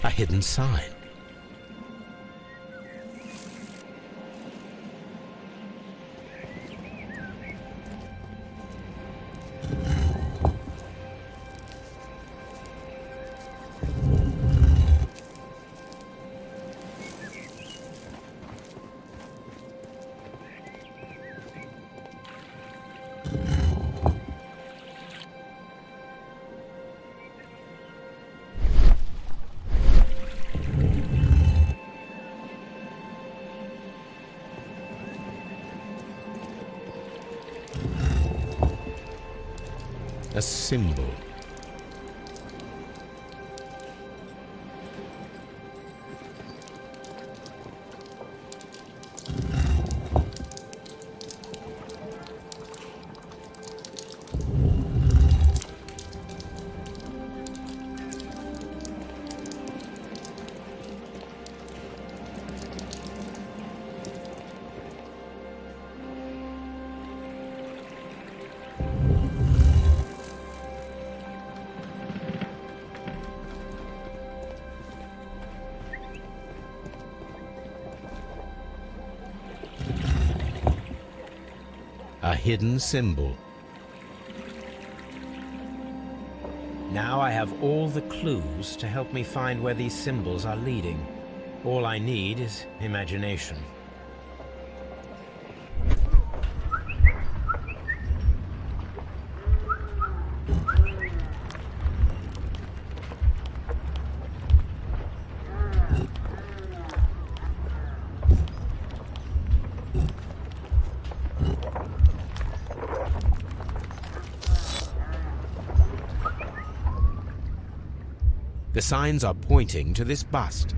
A hidden sign. A symbol. A hidden symbol. Now I have all the clues to help me find where these symbols are leading. All I need is imagination. The signs are pointing to this bust.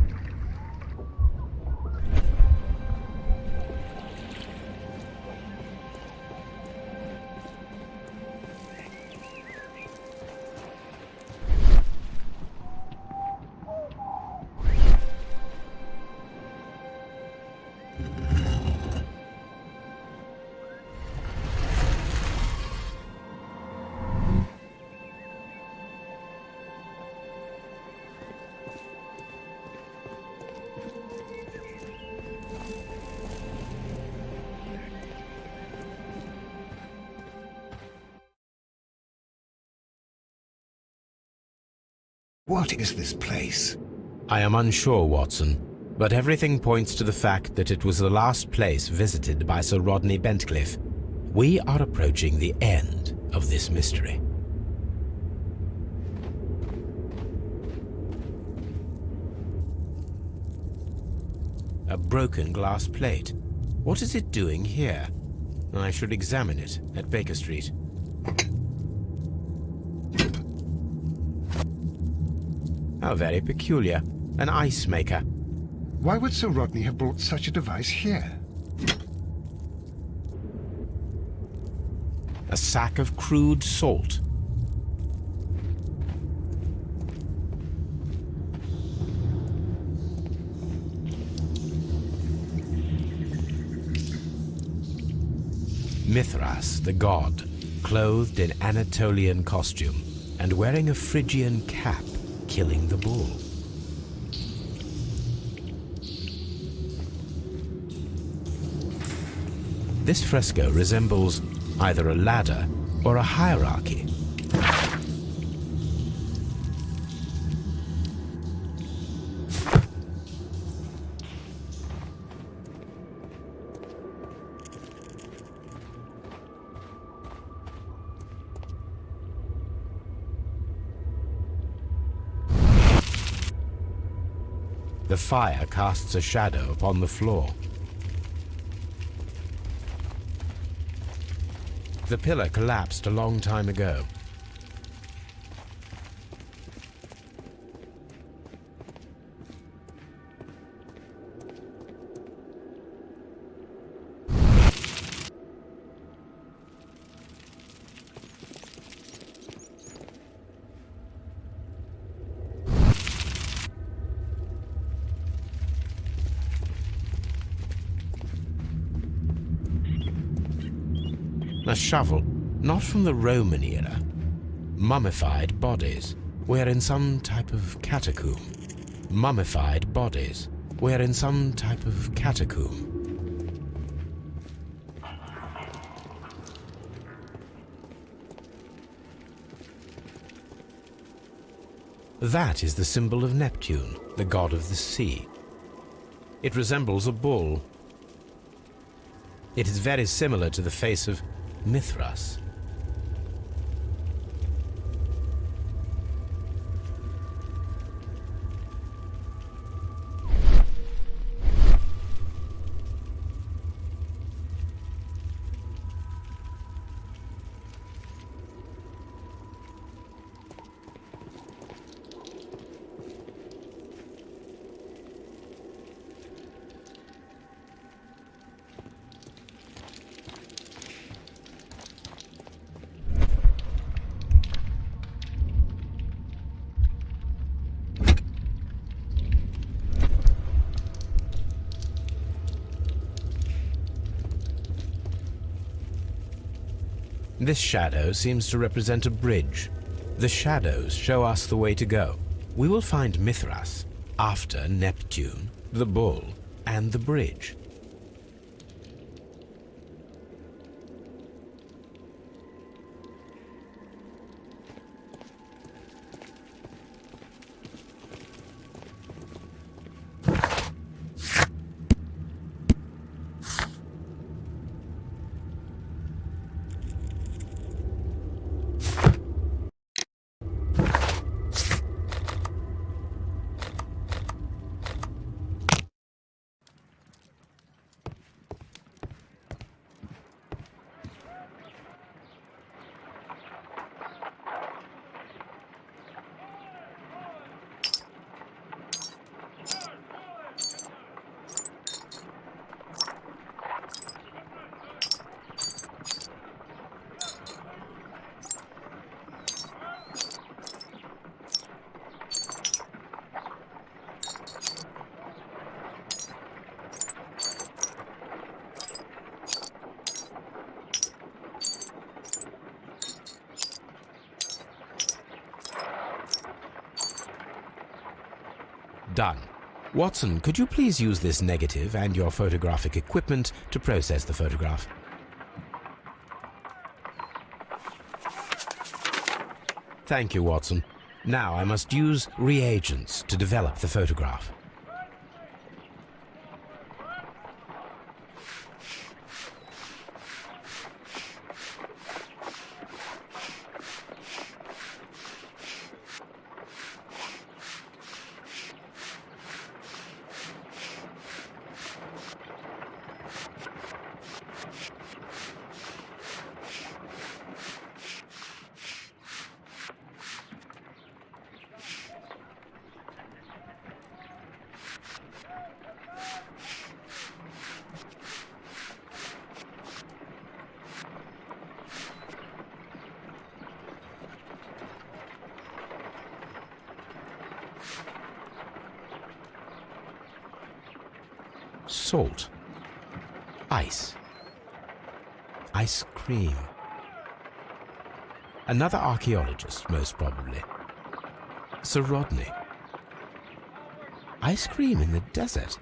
What is this place? I am unsure, Watson, but everything points to the fact that it was the last place visited by Sir Rodney Bentcliffe. We are approaching the end of this mystery. A broken glass plate. What is it doing here? I should examine it at Baker Street. How very peculiar. An ice maker. Why would Sir Rodney have brought such a device here? A sack of crude salt. Mithras, the god, clothed in Anatolian costume and wearing a Phrygian cap, killing the bull. This fresco resembles either a ladder or a hierarchy. The fire casts a shadow upon the floor. The pillar collapsed a long time ago. A shovel, not from the Roman era. Mummified bodies. We're in some type of catacomb. mummified bodies. We're in some type of catacomb. That is the symbol of Neptune, the god of the sea. It resembles a bull. It is very similar to the face of Mithras. This shadow seems to represent a bridge. The shadows show us the way to go. We will find Mithras after Neptune, the bull, and the bridge. Done. Watson, could you please use this negative and your photographic equipment to process the photograph? Thank you, Watson. Now I must use reagents to develop the photograph. Salt. Ice. Ice cream. Another archaeologist, most probably. Sir Rodney. Ice cream in the desert?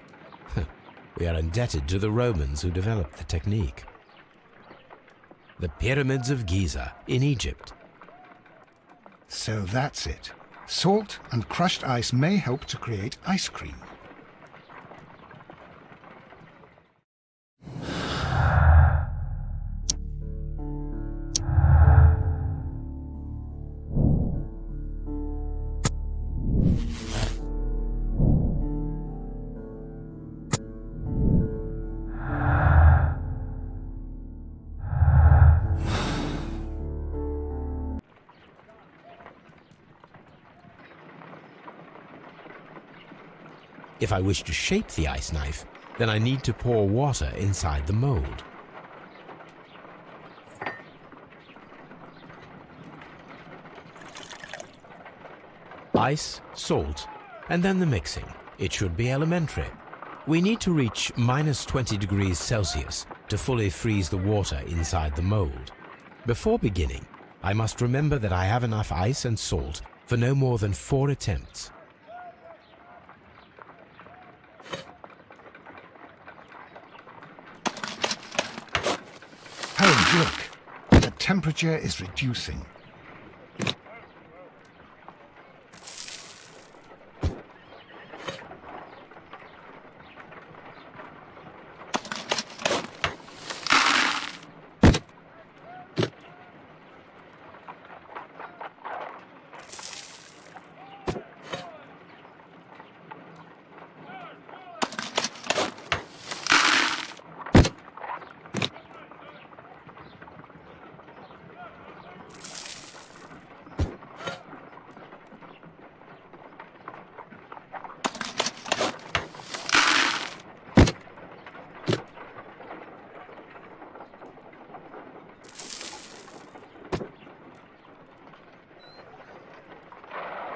We are indebted to the Romans who developed the technique. The pyramids of Giza in Egypt. So that's it. Salt and crushed ice may help to create ice cream. If I wish to shape the ice knife, then I need to pour water inside the mold. Ice, salt, and then the mixing. It should be elementary. We need to reach -20 degrees Celsius to fully freeze the water inside the mold. Before beginning, I must remember that I have enough ice and salt for no more than 4 attempts. temperature is reducing.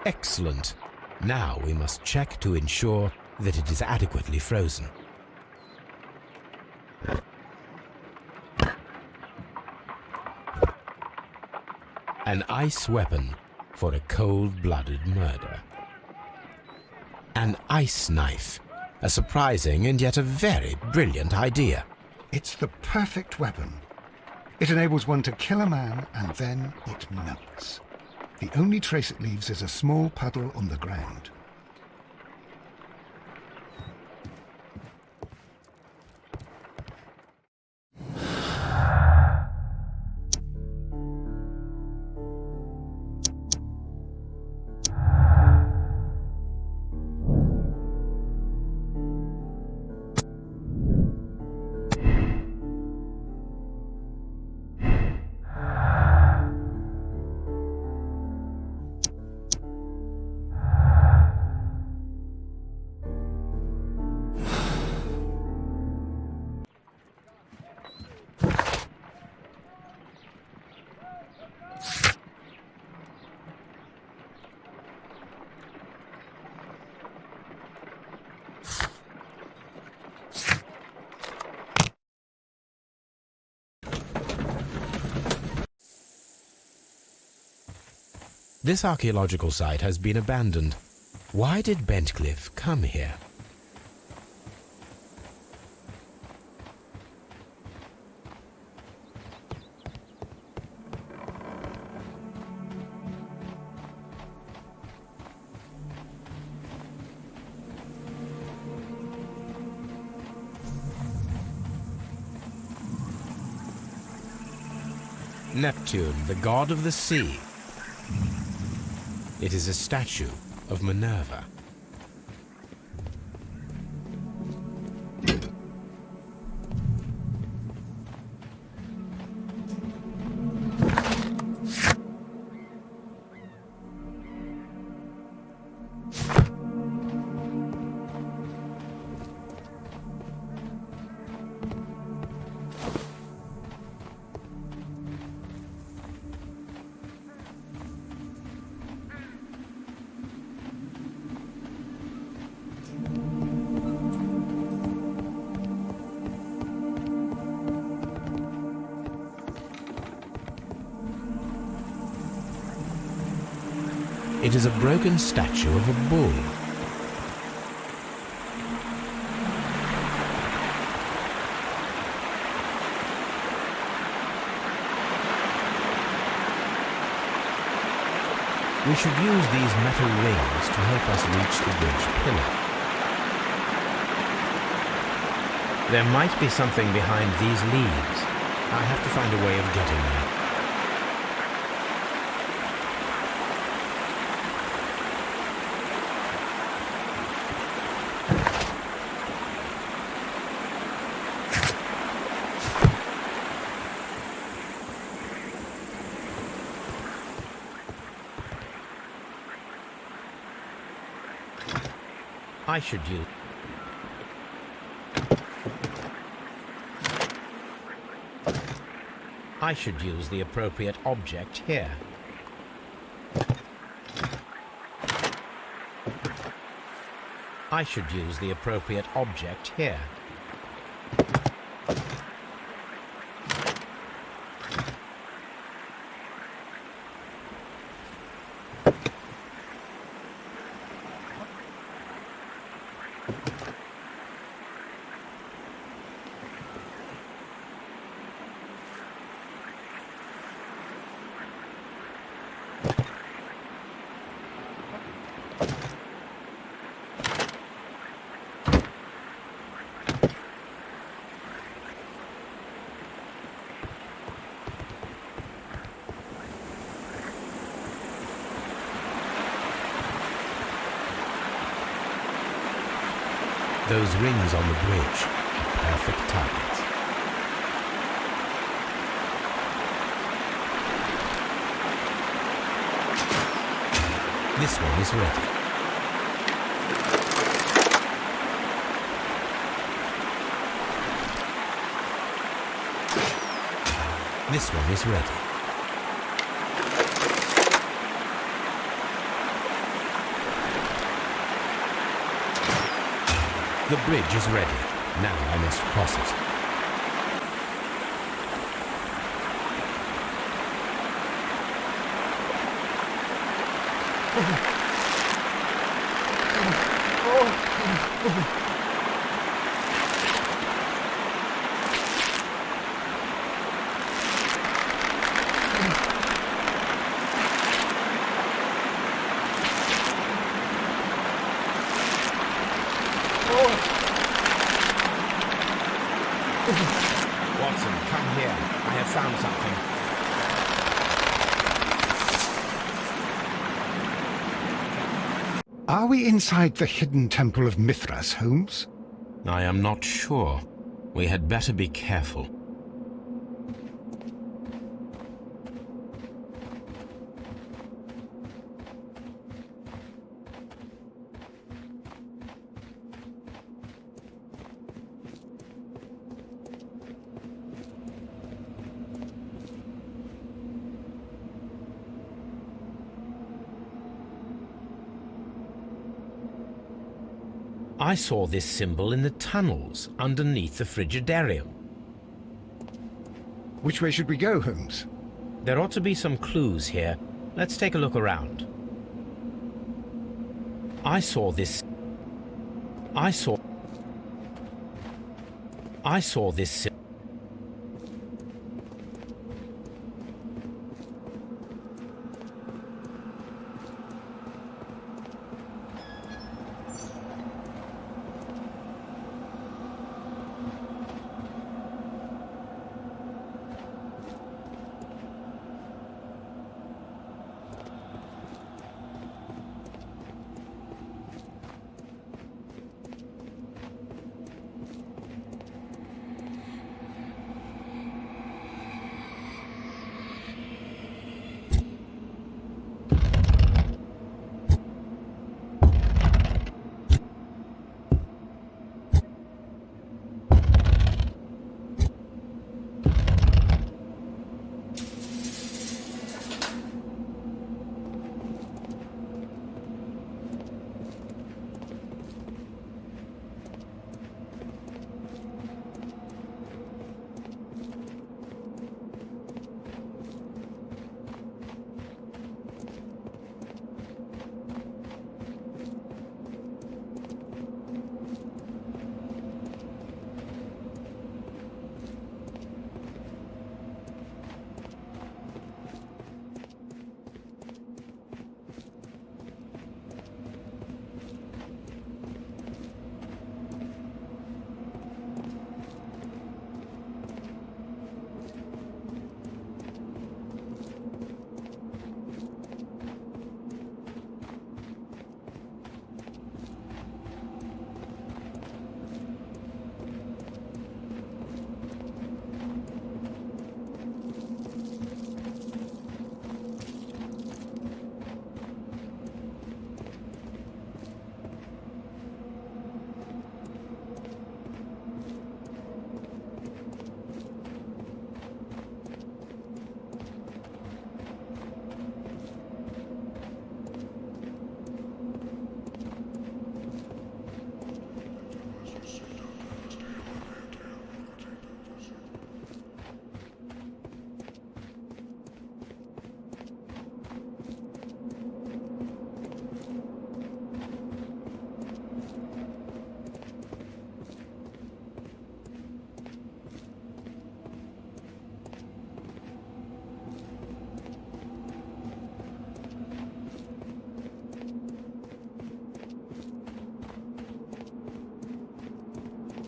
Excellent. Now we must check to ensure that it is adequately frozen. An ice weapon for a cold-blooded murder. An ice knife. A surprising and yet a very brilliant idea. It's the perfect weapon. It enables one to kill a man and then it melts. The only trace it leaves is a small puddle on the ground. This archaeological site has been abandoned. Why did Bentcliffe come here? Neptune, the god of the sea. It is a statue of Minerva. It is a broken statue of a bull. We should use these metal rings to help us reach the bridge pillar. There might be something behind these leaves. I have to find a way of getting there. I should use the appropriate object here. I should use the appropriate object here. Those rings on the bridge are perfect targets. This one is ready. This one is ready. The bridge is ready. Now I must cross it. Watson, come here. I have found something. Are we inside the hidden temple of Mithras, Holmes? I am not sure. We had better be careful. I saw this symbol in the tunnels underneath the Frigidarium. Which way should we go, Holmes? There ought to be some clues here. Let's take a look around. I saw this symbol.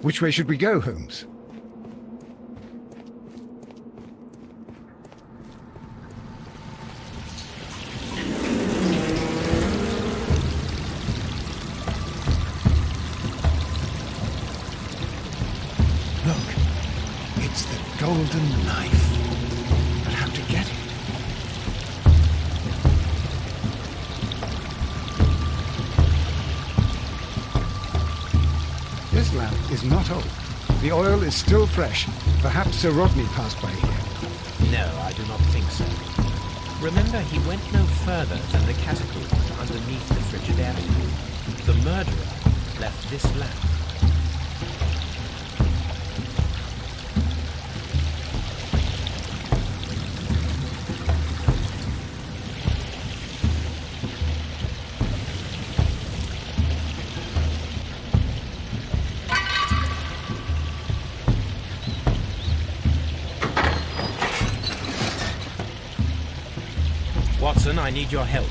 Which way should we go, Holmes? It's the golden knife. But how to get it? This lamp is not old. The oil is still fresh. Perhaps Sir Rodney passed by here. No, I do not think so. Remember, he went no further than the catacomb underneath the Frigidarium. The murderer left this lamp. Watson, I need your help.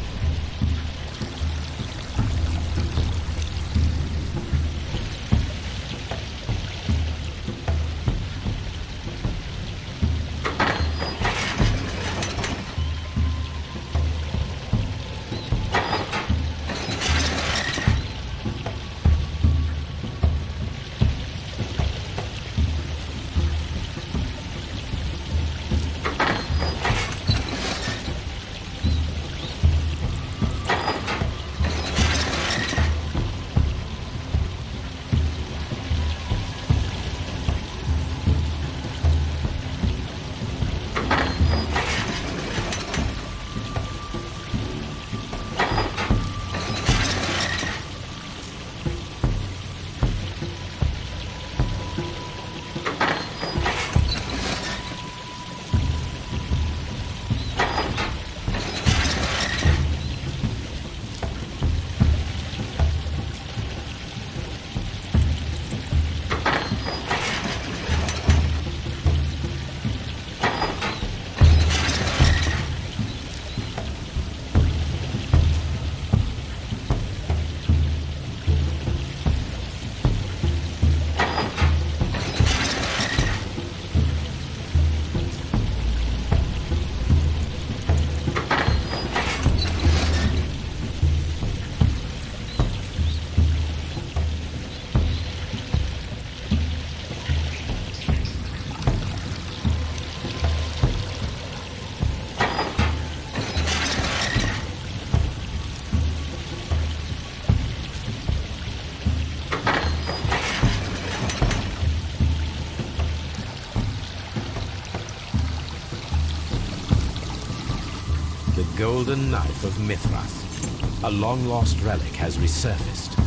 The golden knife of Mithras. A long-lost relic has resurfaced.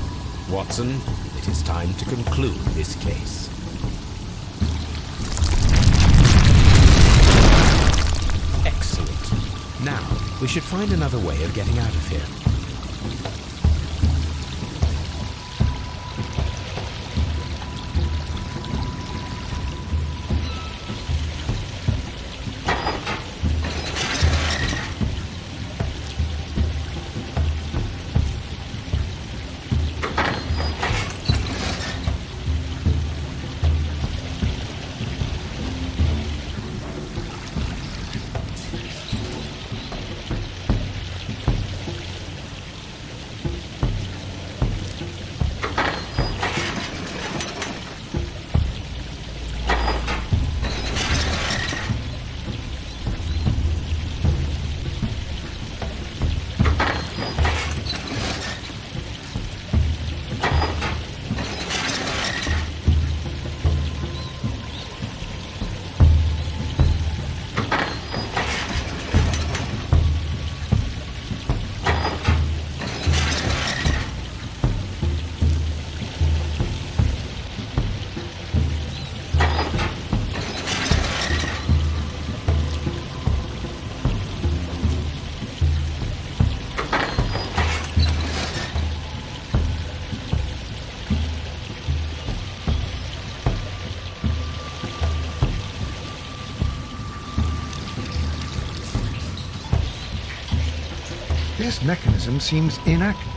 Watson, it is time to conclude this case. Excellent. Now, we should find another way of getting out of here. This mechanism seems inactive.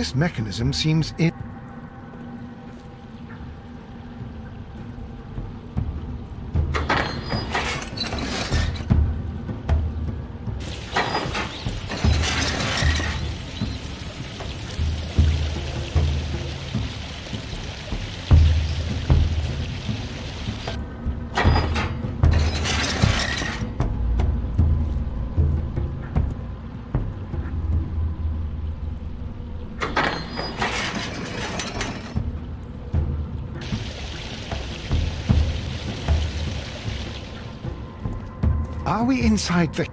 this mechanism seems Are we inside the...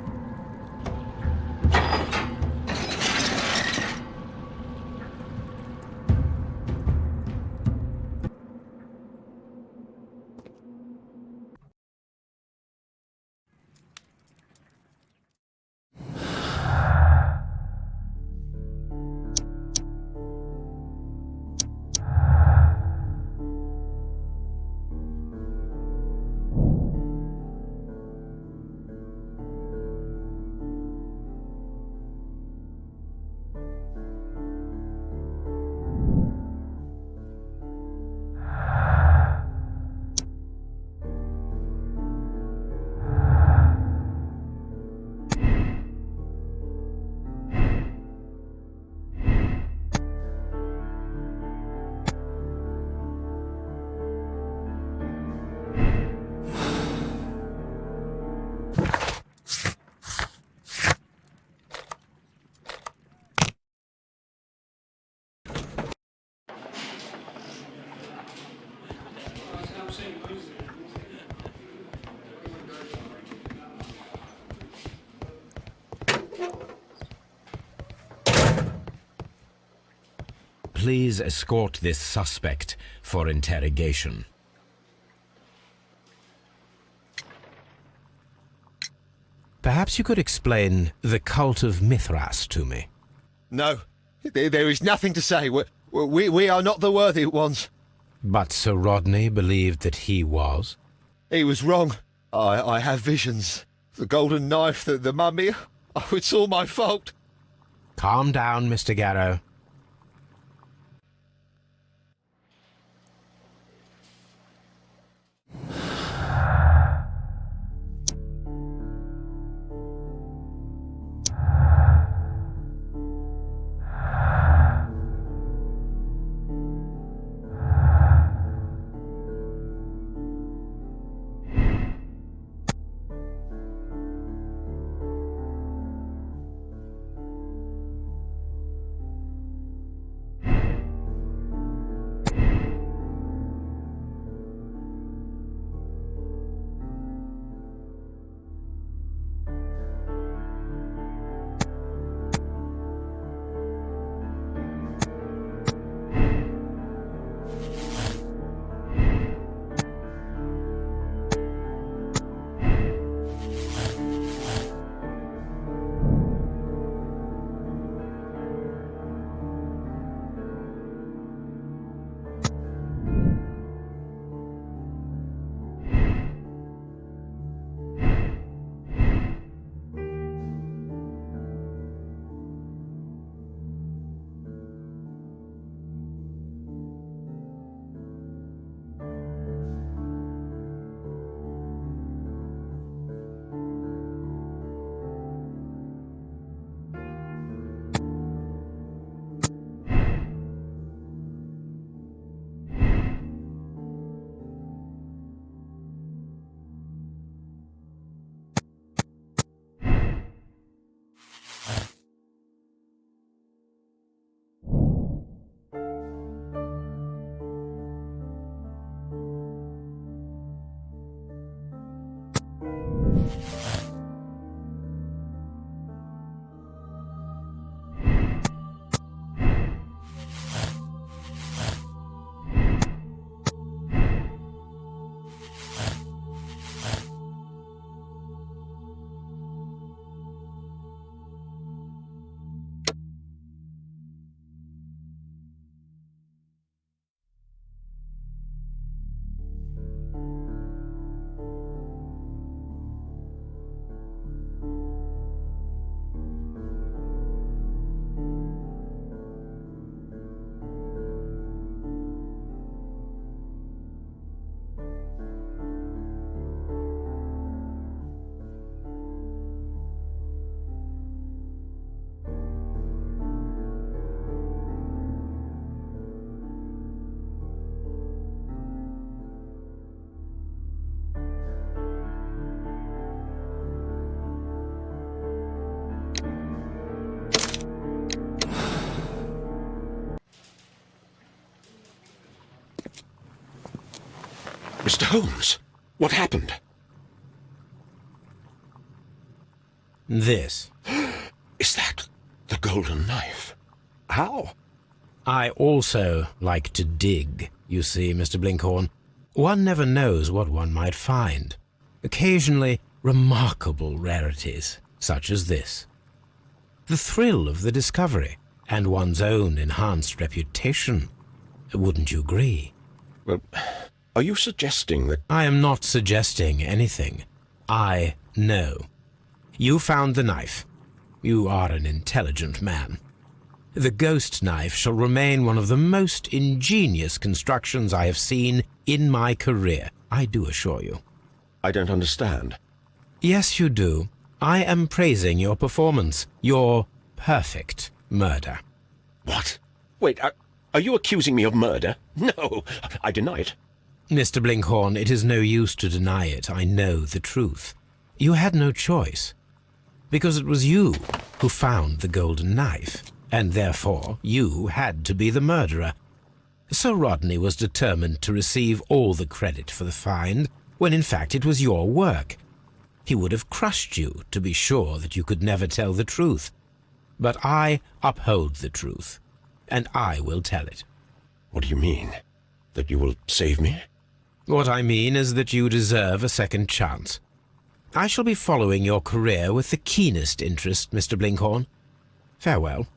Please escort this suspect for interrogation. Perhaps you could explain the cult of Mithras to me. No, there is nothing to say. We are not the worthy ones. But Sir Rodney believed that he was. He was wrong. I have visions. The golden knife, the mummy. Oh, it's all my fault. Calm down, Mr. Garrow. Mr. Holmes, what happened? This. Is that the golden knife? How? I also like to dig, you see, Mr. Blinkhorn. One never knows what one might find. Occasionally, remarkable rarities, such as this. The thrill of the discovery, and one's own enhanced reputation. Wouldn't you agree? Well, are you suggesting that... I am not suggesting anything. I know. You found the knife. You are an intelligent man. The ghost knife shall remain one of the most ingenious constructions I have seen in my career, I do assure you. I don't understand. Yes, you do. I am praising your performance, your perfect murder. What? Wait, are you accusing me of murder? No, I deny it. Mr. Blinkhorn, it is no use to deny it. I know the truth. You had no choice. Because it was you who found the golden knife, and therefore you had to be the murderer. Sir Rodney was determined to receive all the credit for the find, when in fact it was your work. He would have crushed you to be sure that you could never tell the truth. But I uphold the truth, and I will tell it. What do you mean? That you will save me? What I mean is that you deserve a second chance. I shall be following your career with the keenest interest, Mr. Blinkhorn. Farewell.